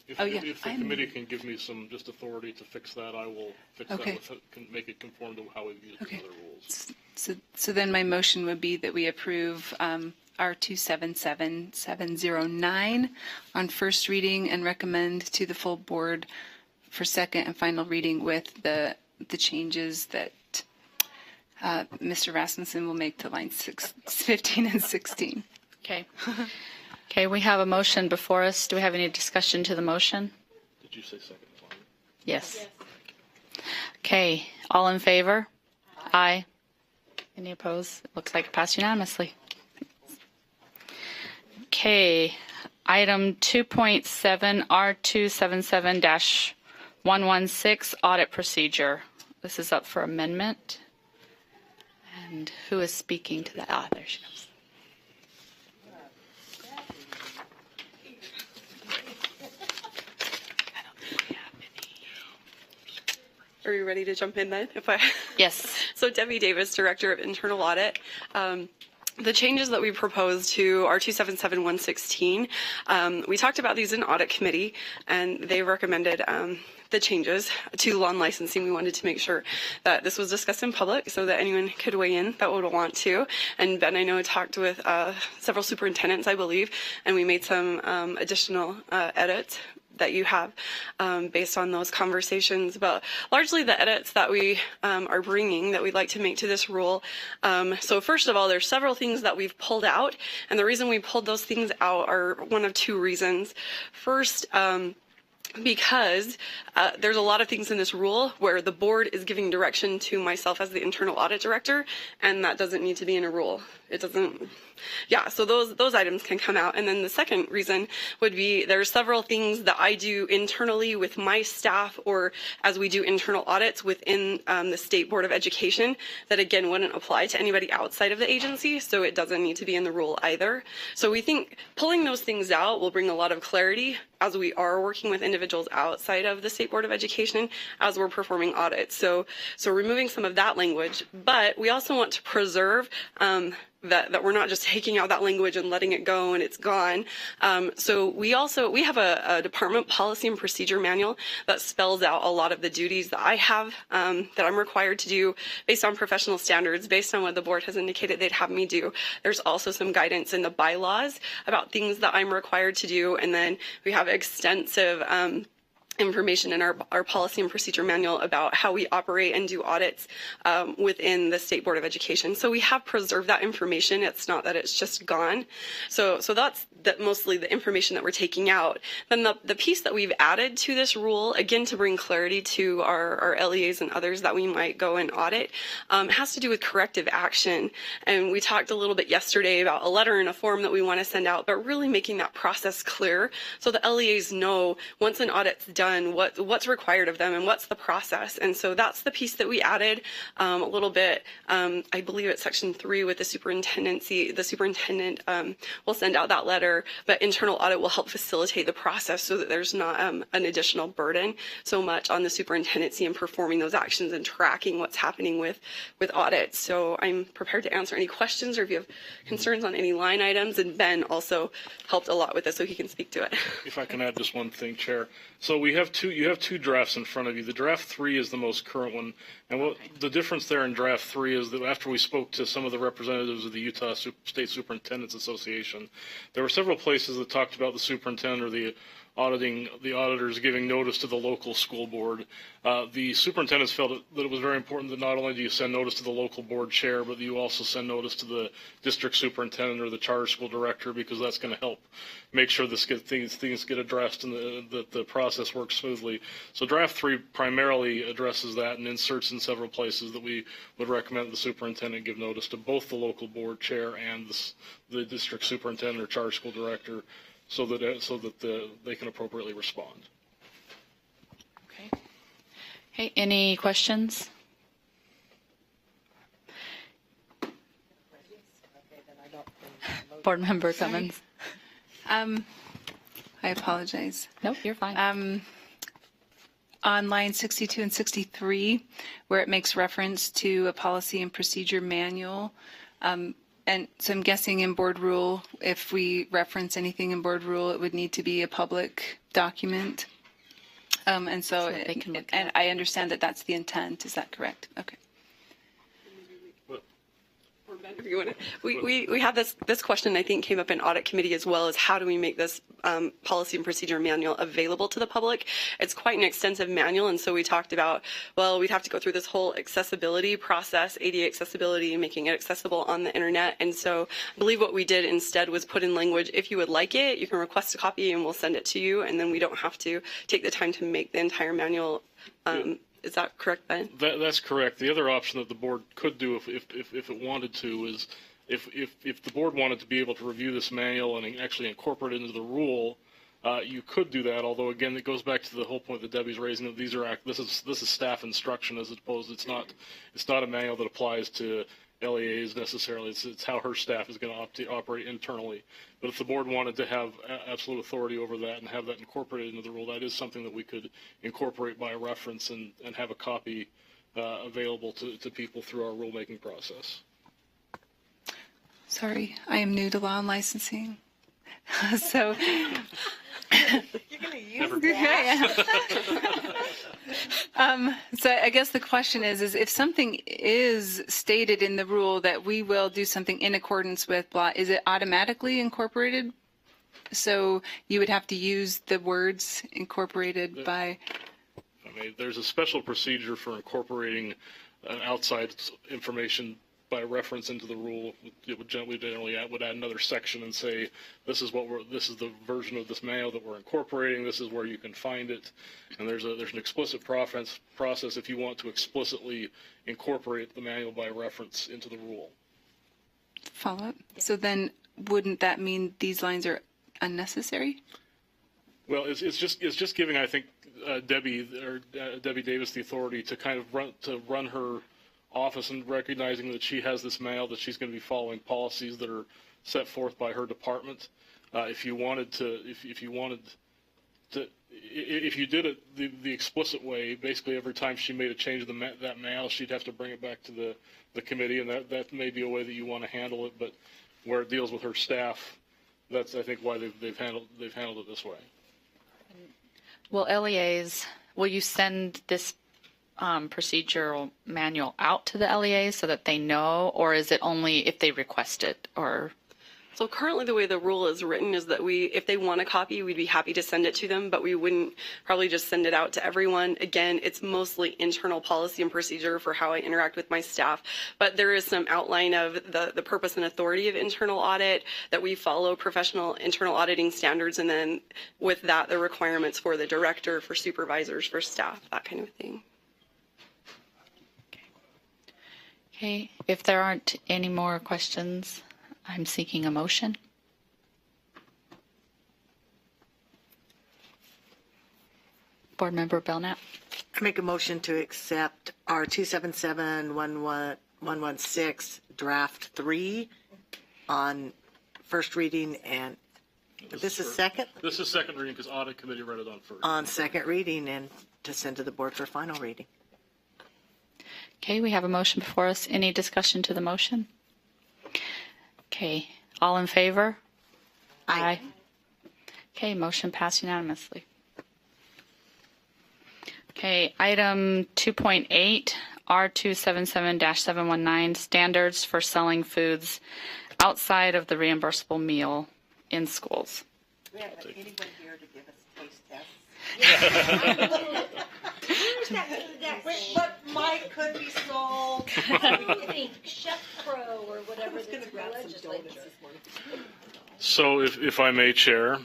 P: If the committee can give me some just authority to fix that, I will fix that. Can make it conform to how we've used in other rules.
I: So then my motion would be that we approve R277709 on first reading and recommend to the full board for second and final reading with the changes that Mr. Rasmussen will make to lines 15 and 16.
A: Okay. Okay, we have a motion before us. Do we have any discussion to the motion?
P: Did you say second?
A: Yes. Okay, all in favor? Aye. Any opposed? Looks like it passed unanimously. Okay, item 2.7 R277-116 audit procedure. This is up for amendment. And who is speaking to that? Ah, there she comes.
S: Are you ready to jump in then?
A: Yes.
S: So Debbie Davis, Director of Internal Audit. The changes that we proposed to R277-116, we talked about these in Audit Committee, and they recommended the changes to law and licensing. We wanted to make sure that this was discussed in public so that anyone could weigh in that would want to. And Ben, I know, talked with several superintendents, I believe, and we made some additional edits that you have based on those conversations, but largely the edits that we are bringing that we'd like to make to this rule. So first of all, there's several things that we've pulled out, and the reason we pulled those things out are one of two reasons. First, because there's a lot of things in this rule where the board is giving direction to myself as the internal audit director, and that doesn't need to be in a rule. It doesn't. Yeah, so those items can come out. And then the second reason would be there's several things that I do internally with my staff or as we do internal audits within the State Board of Education that, again, wouldn't apply to anybody outside of the agency, so it doesn't need to be in the rule either. So we think pulling those things out will bring a lot of clarity as we are working with individuals outside of the State Board of Education as we're performing audits. So removing some of that language, but we also want to preserve that we're not just taking out that language and letting it go and it's gone. So we have a department policy and procedure manual that spells out a lot of the duties that I have that I'm required to do based on professional standards, based on what the board has indicated they'd have me do. There's also some guidance in the bylaws about things that I'm required to do, and then we have extensive information in our policy and procedure manual about how we operate and do audits within the State Board of Education. So we have preserved that information. It's not that it's just gone. So that's mostly the information that we're taking out. Then the piece that we've added to this rule, again, to bring clarity to our LEAs and others that we might go and audit, has to do with corrective action. And we talked a little bit yesterday about a letter and a form that we want to send out, but really making that process clear so the LEAs know once an audit's done what's required of them and what's the process. And so that's the piece that we added a little bit. I believe it's section 3 with the superintendency. The superintendent will send out that letter, but internal audit will help facilitate the process so that there's not an additional burden so much on the superintendency in performing those actions and tracking what's happening with audits. So I'm prepared to answer any questions or if you have concerns on any line items. And Ben also helped a lot with this, so he can speak to it.
P: If I can add just one thing, Chair. So you have two drafts in front of you. The draft 3 is the most current one, and what the difference there in draft 3 is that after we spoke to some of the representatives of the Utah State Superintendents Association, there were several places that talked about the superintendent or the auditors giving notice to the local school board. The superintendents felt that it was very important that not only do you send notice to the local board chair, but you also send notice to the district superintendent or the charter school director, because that's going to help make sure things get addressed and that the process works smoothly. So draft 3 primarily addresses that and inserts in several places that we would recommend the superintendent give notice to both the local board chair and the district superintendent or charter school director, so that they can appropriately respond.
A: Okay. Hey, any questions? Board Member Cummins.
I: I apologize.
A: Nope, you're fine.
I: On line 62 and 63, where it makes reference to a policy and procedure manual, and so I'm guessing in board rule, if we reference anything in board rule, it would need to be a public document. And so
A: they can look
I: and I understand that that's the intent. Is that correct? Okay.
S: If you want to, we had this question, I think, came up in audit committee as well, as how do we make this policy and procedure manual available to the public? It's quite an extensive manual, and so we talked about, well, we'd have to go through this whole accessibility process, ADA accessibility, and making it accessible on the internet. And so I believe what we did instead was put in language, if you would like it, you can request a copy and we'll send it to you, and then we don't have to take the time to make the entire manual. Is that correct, Ben?
P: That's correct. The other option that the board could do if it wanted to is if the board wanted to be able to review this manual and actually incorporate it into the rule, you could do that. Although again, it goes back to the whole point that Debbie's raising, that this is staff instruction as opposed. It's not a manual that applies to LEAs necessarily. It's how her staff is going to operate internally. But if the board wanted to have absolute authority over that and have that incorporated into the rule, that is something that we could incorporate by reference and have a copy available to people through our rulemaking process.
I: Sorry, I am new to law and licensing. So
B: You're going to use that?
I: So I guess the question is if something is stated in the rule that we will do something in accordance with blah, is it automatically incorporated? So you would have to use the words incorporated by.
P: I mean, there's a special procedure for incorporating outside information by reference into the rule. It would generally add another section and say, this is the version of this manual that we're incorporating. This is where you can find it. And there's an explicit process if you want to explicitly incorporate the manual by reference into the rule.
I: Follow up. So then wouldn't that mean these lines are unnecessary?
P: Well, it's just giving, I think, Debbie Davis the authority to kind of run her office and recognizing that she has this manual, that she's going to be following policies that are set forth by her department. If you did it the explicit way, basically every time she made a change to that manual, she'd have to bring it back to the committee, and that may be a way that you want to handle it. But where it deals with her staff, that's I think why they've handled it this way.
A: Will LEAs, will you send this procedural manual out to the LEAs so that they know, or is it only if they request it? Or
S: So currently the way the rule is written is that if they want a copy, we'd be happy to send it to them, but we wouldn't probably just send it out to everyone. Again, it's mostly internal policy and procedure for how I interact with my staff, but there is some outline of the purpose and authority of internal audit, that we follow professional internal auditing standards, and then with that, the requirements for the director, for supervisors, for staff, that kind of thing.
A: okay, if there aren't any more questions, I'm seeking a motion. Board Member Belknap.
B: I make a motion to accept our 277-116 draft 3 on first reading, and this is second?
P: This is second reading because audit committee read it on first.
B: On second reading, and to send to the board for final reading.
A: Okay, we have a motion before us. Any discussion to the motion? Okay, all in favor? Aye. Okay, motion passed unanimously. Okay, item 2.8, R277-719, standards for selling foods outside of the reimbursable meal in schools.
B: Do we have anyone here to give us taste tests? What might could be sold?
G: Chef Pro or whatever the legislature.
P: So if I may, Chair,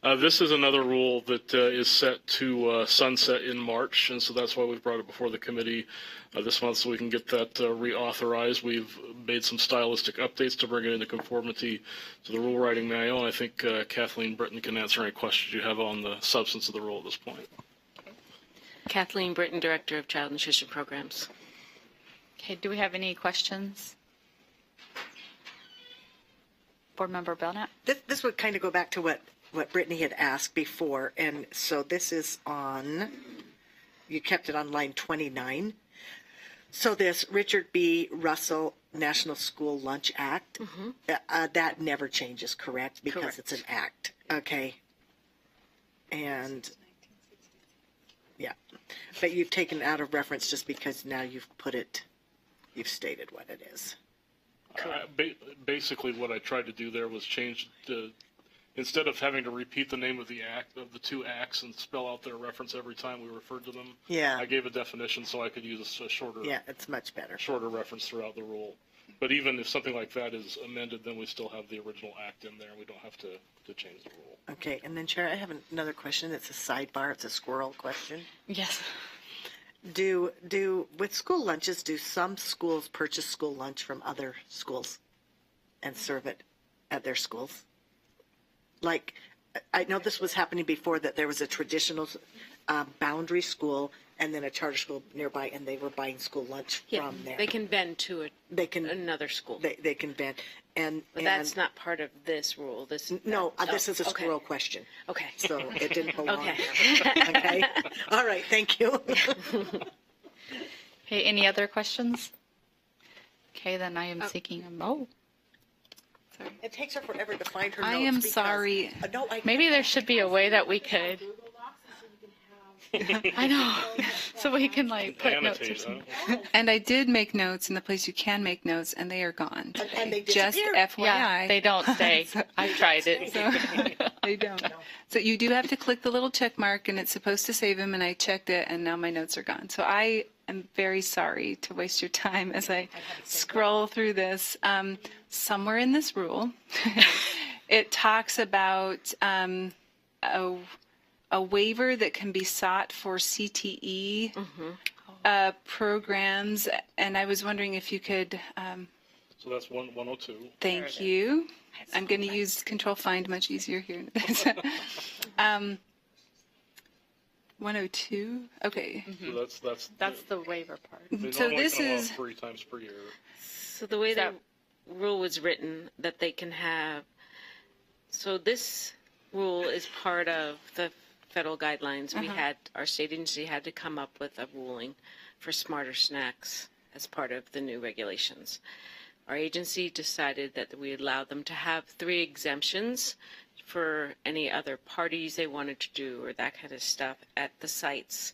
P: this is another rule that is set to sunset in March, and so that's why we've brought it before the committee this month so we can get that reauthorized. We've made some stylistic updates to bring it into conformity to the rule writing manual, and I think Kathleen Britton can answer any questions you have on the substance of the rule at this point.
T: Kathleen Britton, Director of Child Nutrition Programs.
A: Okay, do we have any questions? Board Member Belknap?
B: This would kind of go back to what Brittany had asked before, and so this is on, you kept it on line 29. So this Richard B. Russell National School Lunch Act, that never changes, correct? Because
T: Correct.
B: it's an act, okay? And, yeah, but you've taken it out of reference just because now you've stated what it is.
P: Basically, what I tried to do there was change instead of having to repeat the name of the two acts and spell out their reference every time we referred to them.
B: Yeah.
P: I gave a definition so I could use a shorter.
B: Yeah, it's much better.
P: Shorter reference throughout the rule. But even if something like that is amended, then we still have the original act in there. We don't have to change the rule.
B: Okay, and then Chair, I have another question. It's a sidebar. It's a squirrel question.
A: Yes.
B: With school lunches, do some schools purchase school lunch from other schools and serve it at their schools? Like, I know this was happening before, that there was a traditional boundary school and then a charter school nearby, and they were buying school lunch from there.
T: They can bend to another school.
B: They can bend.
T: But that's not part of this rule. This is
B: a
T: okay.
B: squirrel question.
T: Okay.
B: So it didn't belong
T: Okay.
B: there. Okay. All right. Thank you.
A: Okay, any other questions? Okay, then I am seeking a vote.
B: It takes her forever to find her
I: I
B: notes.
I: am
B: because-
I: sorry.
A: Maybe there should be a way that we could. I know. So we can like put notes or something.
I: And I did make notes in the place you can make notes, and they are gone.
B: And they
I: Just
B: disappear.
I: FYI.
A: Yeah, they don't stay. I've tried it.
I: So, they don't. So you do have to click the little check mark, and it's supposed to save them, and I checked it, and now my notes are gone. So I am very sorry to waste your time as I scroll through this. Somewhere in this rule, it talks about a waiver that can be sought for CTE programs, and I was wondering if you could.
P: So that's 102.
I: Thank you. I'm going to use Control Find, much easier here. 102. Okay.
P: So
A: That's the waiver part.
P: They
I: So
P: normally
I: this
P: come
I: is-
P: off 3 times per year.
T: So the way the rule was written, that they can have, so this rule is part of the federal guidelines. We had, our state agency had to come up with a ruling for smarter snacks as part of the new regulations. Our agency decided that we allowed them to have 3 exemptions for any other parties they wanted to do or that kind of stuff at the sites.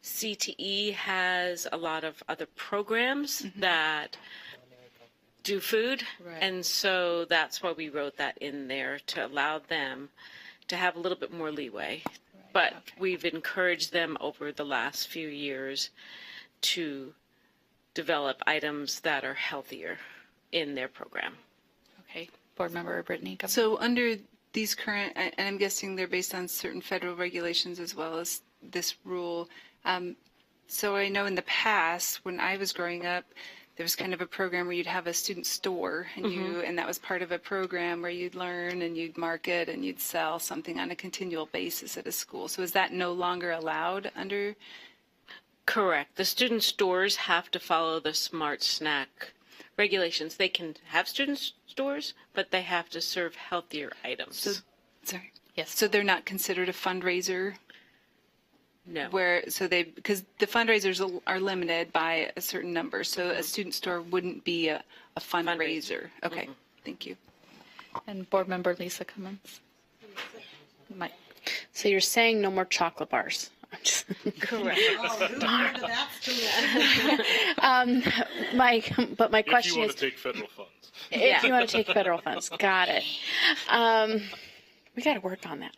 T: CTE has a lot of other programs that do food, and so that's why we wrote that in there, to allow them to have a little bit more leeway. But we've encouraged them over the last few years to develop items that are healthier in their program.
A: Okay, Board Member Brittany. Go.
I: So under these current, and I'm guessing they're based on certain federal regulations as well as this rule. So I know in the past, when I was growing up, there was kind of a program where you'd have a student store, and and that was part of a program where you'd learn and you'd market and you'd sell something on a continual basis at a school. So is that no longer allowed under?
T: Correct. The student stores have to follow the smart snack regulations. They can have student stores, but they have to serve healthier items.
I: So, sorry.
A: Yes.
I: So they're not considered a fundraiser?
T: No.
I: Because the fundraisers are limited by a certain number, so a student store wouldn't be a fundraiser. Okay, thank you.
A: And Board Member Lisa Cummins. Mike.
H: So you're saying no more chocolate bars? I'm just
T: Correct.
H: But my
P: If you
H: question
P: want
H: is,
P: to take federal funds.
H: if you want to take federal funds, got it. We got to work on that.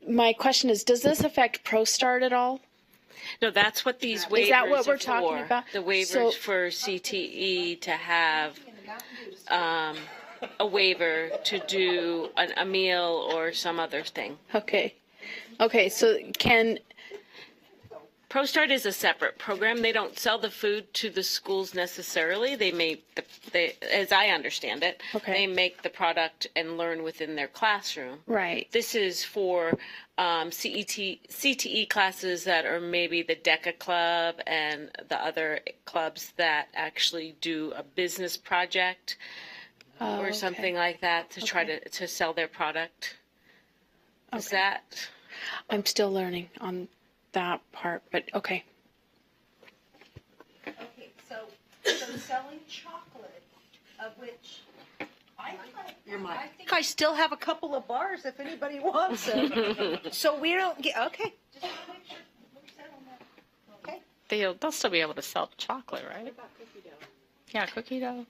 H: My question is, does this affect ProStart at all?
T: No, that's what these waivers
H: Is that what we're
T: are
H: talking
T: for.
H: about?
T: The waivers
H: So-
T: for CTE to have a waiver to do a meal or some other thing.
H: Okay. Okay, so can,
T: ProStart is a separate program. They don't sell the food to the schools necessarily. They make, as I understand it, they make the product and learn within their classroom.
H: right.
T: This is for CTE classes that are maybe the DECA Club and the other clubs that actually do a business project or something like that to try to sell their product. Is that?
H: I'm still learning on that part, but okay.
G: Okay, so selling chocolate, of which I think I still have a couple of bars if anybody wants them. So we don't get, okay. Just want to make sure we're set on that. Okay.
A: They'll still be able to sell chocolate, right? Yeah, cookie dough.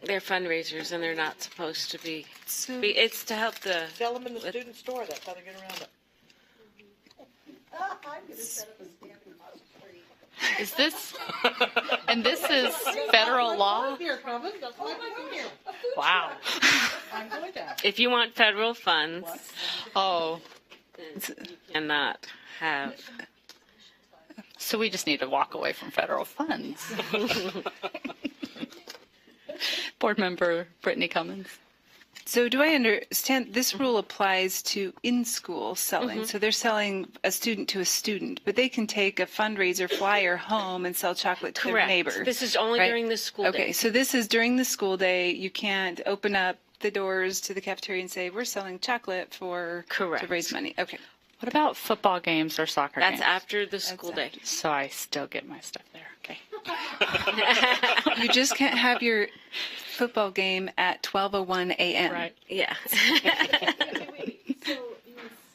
T: They're fundraisers, and they're not supposed to be. It's to help the.
B: Sell them in the student store. That's how they get around it.
A: Is this, and this is federal law? Wow.
T: If you want federal funds,
A: Oh,
T: you cannot have.
A: so we just need to walk away from federal funds. Board Member Brittany Cummins.
I: So do I understand this rule applies to in-school selling? So they're selling a student to a student, but they can take a fundraiser flyer home and sell chocolate to their
T: Correct.
I: neighbor.
T: This is only
I: right?
T: during the school day.
I: Okay, so this is during the school day. You can't open up the doors to the cafeteria and say, we're selling chocolate to raise money. Okay.
A: What about football games or soccer
T: That's
A: games?
T: after the school day.
A: So I still get my stuff there. Okay.
I: You just can't have your football game at 12:01 a.m.
A: Right.
T: Yeah.
H: So in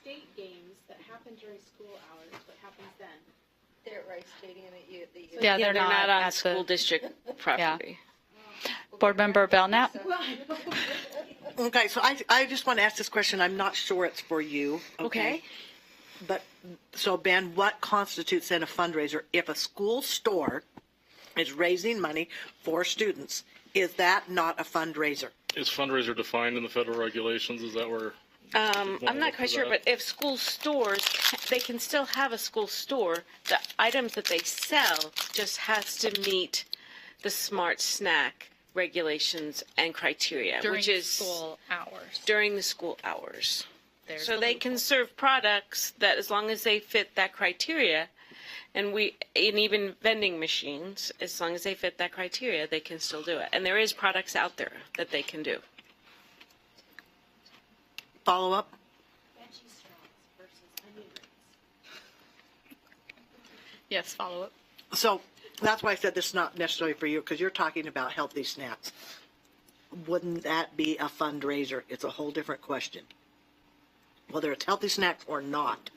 H: state games that happen during school hours, what happens then?
G: They're at Rice Stadium at you.
A: Yeah,
T: they're not on
A: at
T: school
A: the
T: district property.
A: Board Member Belknap.
B: Okay, so I just want to ask this question. I'm not sure it's for you.
T: Okay.
B: But, so Ben, what constitutes then a fundraiser? If a school store is raising money for students, is that not a fundraiser?
P: Is fundraiser defined in the federal regulations? Is that where?
T: I'm not quite sure, but if school stores, they can still have a school store. The items that they sell just has to meet the smart snack regulations and criteria, which is
A: school hours.
T: during the school hours.
A: There's
T: So
A: the
T: they can serve products that, as long as they fit that criteria, and even vending machines, as long as they fit that criteria, they can still do it. And there is products out there that they can do.
B: Follow up?
A: Yes, follow up.
B: So that's why I said this is not necessarily for you, because you're talking about healthy snacks. Wouldn't that be a fundraiser? It's a whole different question. Whether it's healthy snacks or not.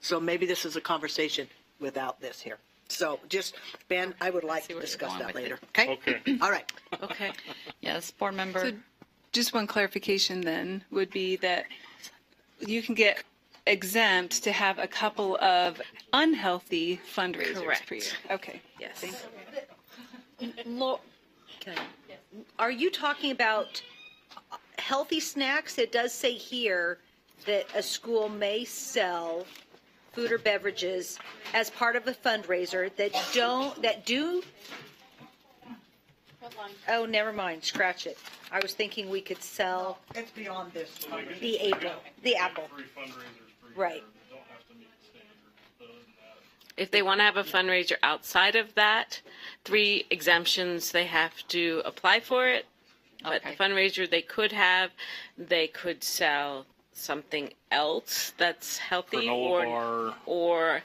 B: So maybe this is a conversation without this here. So just, Ben, I would like to discuss that later. Okay?
P: Okay.
B: All right.
T: Okay.
A: Yes, Board Member.
I: So just one clarification then would be that you can get exempt to have a couple of unhealthy fundraisers
T: Correct.
I: per year. Okay.
T: Yes.
G: Are you talking about healthy snacks? It does say here that a school may sell food or beverages as part of a fundraiser that do. Oh, never mind. Scratch it. I was thinking we could sell
B: It's beyond this.
G: the apple. Right.
T: If they want to have a fundraiser outside of that, 3 exemptions, they have to apply for it. But the fundraiser they could sell something else that's healthy
P: Granola bar.
T: or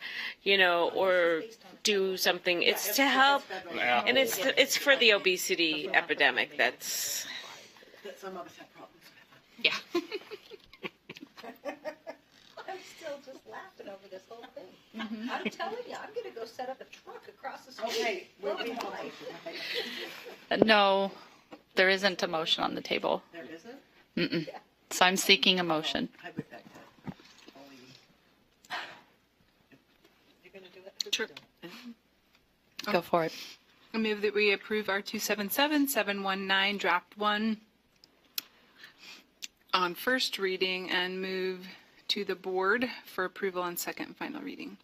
T: do something. It's to help, and it's for the obesity epidemic. That's
B: That some of us have problems with.
A: Yeah.
G: I'm still just laughing over this whole thing. I'm telling you, I'm going to go set up a truck across the street.
B: Okay, we'll be
A: No, there isn't a motion on the table.
B: There isn't?
A: Mm-mm. So I'm seeking a motion.
B: I would back that. You're going to do it?
T: Sure.
A: Go for it.
I: I move that we approve our 277-719 draft 1 on first reading and move to the board for approval on second and final reading.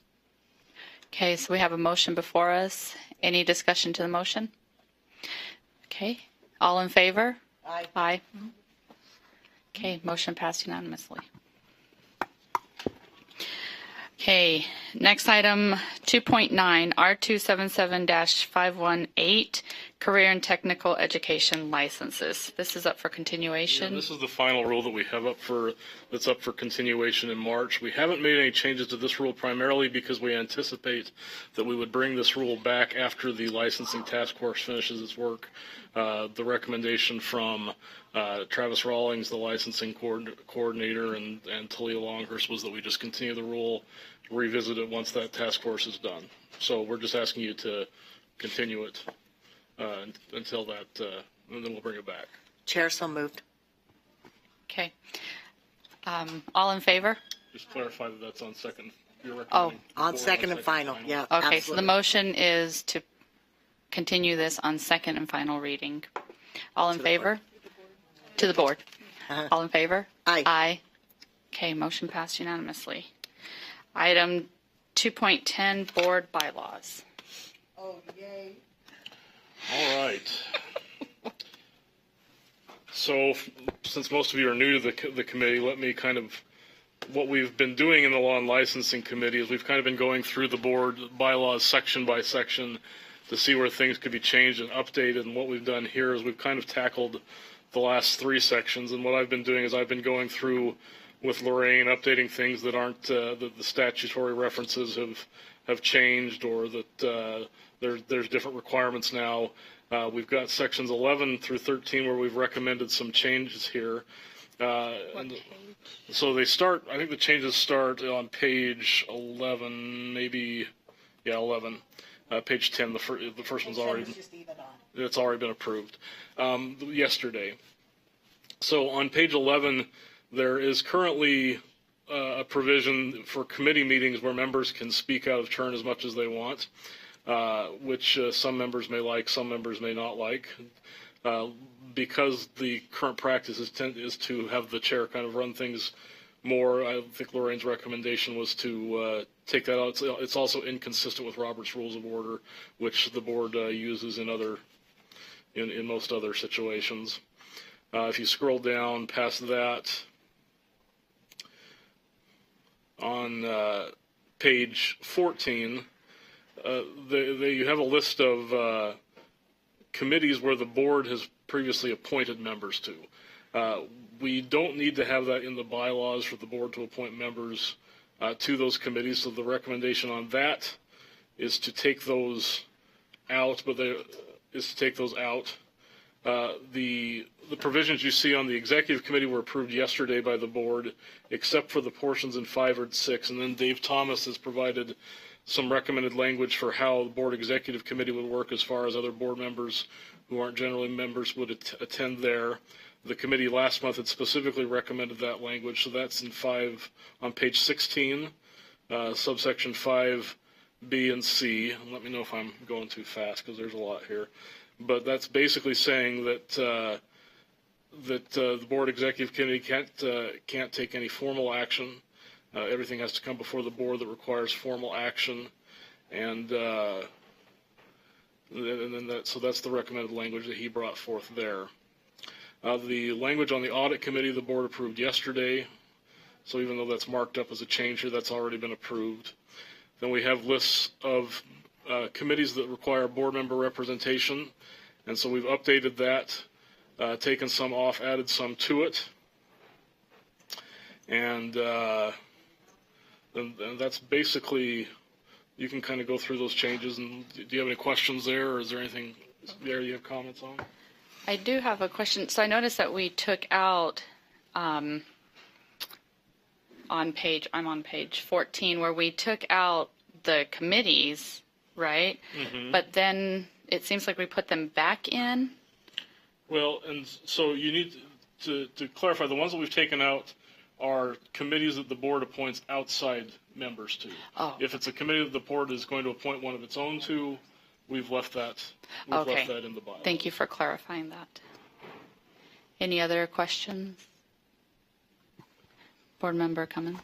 A: Okay, so we have a motion before us. Any discussion to the motion? Okay, all in favor?
B: Aye.
A: Aye. Okay, motion passed unanimously. Okay, next item, 2.9, R277-518, Career and Technical Education Licenses. This is up for continuation.
P: This is the final rule that we have that's up for continuation in March. We haven't made any changes to this rule primarily because we anticipate that we would bring this rule back after the licensing task force finishes its work. The recommendation from Travis Rawlings, the licensing coordinator, and Talia Longhurst was that we just continue the rule, revisit it once that task force is done. So we're just asking you to continue it until that, and then we'll bring it back.
B: Chair, so moved.
A: Okay. All in favor?
P: Just clarify that that's on second. You're
A: Oh,
P: recommending
B: On
P: for
B: second and final, yeah.
A: Okay, so the
B: absolutely.
A: motion is to continue this on second and final reading. All in favor? To the board. All in favor?
B: Aye.
A: Aye. Okay, motion passed unanimously. Item 2.10, board bylaws.
B: Oh, yay.
P: All right. So, since most of you are new to the committee, let me kind of, what we've been doing in the Law and Licensing Committee is we've kind of been going through the board bylaws section by section to see where things could be changed and updated. And what we've done here is we've kind of tackled the last three sections. And what I've been doing is I've been going through with Lorraine, updating things that aren't, that the statutory references have changed, or that there's different requirements now. We've got sections 11 through 13 where we've recommended some changes here. And so they start, I think the changes start on page 11, maybe, yeah, 11. Page 10, the first one's already, it's already been approved yesterday. So on page 11, there is currently a provision for committee meetings where members can speak out of turn as much as they want, which some members may like, some members may not like. Because the current practice is to have the chair kind of run things more, I think Lorraine's recommendation was to take that out. It's also inconsistent with Robert's Rules of Order, which the board uses in most other situations. If you scroll down past that, on page 14, you have a list of committees where the board has previously appointed members to. We don't need to have that in the bylaws for the board to appoint members to those committees, so the recommendation on that is to take those out, The provisions you see on the executive committee were approved yesterday by the board, except for the portions in 5 or 6, and then Dave Thomas has provided some recommended language for how the board executive committee would work as far as other board members who aren't generally members would attend there. The committee last month had specifically recommended that language, so that's on page 16, subsection 5B and C. And let me know if I'm going too fast because there's a lot here. But that's basically saying that the board executive committee can't take any formal action. Everything has to come before the board that requires formal action, so that's the recommended language that he brought forth there. The language on the audit committee, the board approved yesterday. So even though that's marked up as a change here, that's already been approved. Then we have lists of committees that require board member representation. And so we've updated that, taken some off, added some to it. And that's basically, you can kind of go through those changes. And do you have any questions there, or is there anything there you have comments on?
A: I do have a question. So I noticed that we took out I'm on page 14, where we took out the committees, right?
P: Mm-hmm.
A: But then it seems like we put them back in.
P: Well, and so you need to clarify, the ones that we've taken out are committees that the board appoints outside members to.
A: Oh.
P: If it's a committee that the board is going to appoint one of its own to, we've left that in the bylaw.
A: Thank you for clarifying that. Any other questions? Board Member Cummins.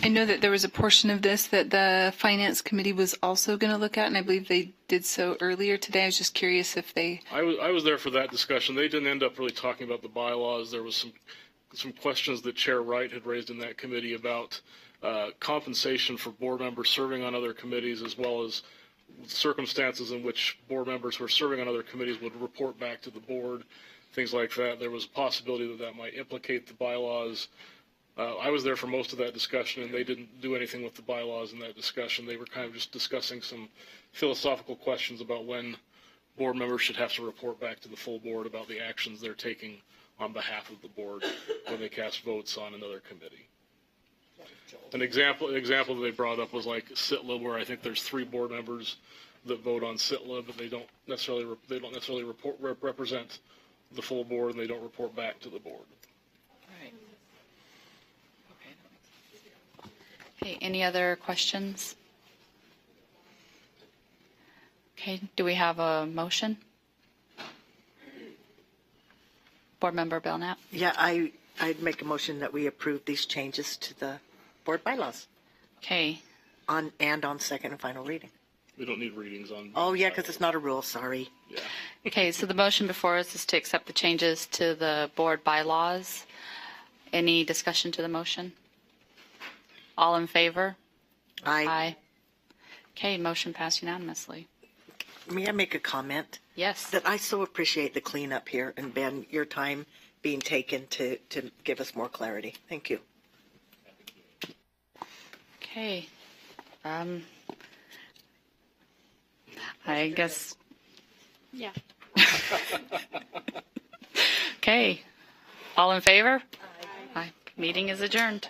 I: I know that there was a portion of this that the Finance Committee was also going to look at, and I believe they did so earlier today. I was just curious if they...
P: I was there for that discussion. They didn't end up really talking about the bylaws. There was some questions that Chair Wright had raised in that committee about compensation for board members serving on other committees, as well as circumstances in which board members who are serving on other committees would report back to the board, things like that. There was a possibility that that might implicate the bylaws. I was there for most of that discussion, and they didn't do anything with the bylaws in that discussion. They were kind of just discussing some philosophical questions about when board members should have to report back to the full board about the actions they're taking on behalf of the board when they cast votes on another committee. An example that they brought up was like SITLA, where I think there's 3 board members that vote on SITLA, but they don't necessarily represent the full board, and they don't report back to the board.
A: Okay, any other questions? Okay, do we have a motion? Board Member Belknap?
B: Yeah, I'd make a motion that we approve these changes to the board bylaws
A: Okay,
B: on second and final reading.
P: We don't need readings on.
B: Oh, yeah, because it's not a rule, sorry.
A: okay, so the motion before us is to accept the changes to the board bylaws. Any discussion to the motion? All in favor?
B: Aye.
A: Okay, motion passed unanimously.
B: May I make a comment?
A: Yes.
B: That I so appreciate the cleanup here, and Ben, your time being taken to give us more clarity. Thank you.
A: Okay. I guess.
H: Yeah.
A: Okay. All in favor? Aye. Meeting is adjourned.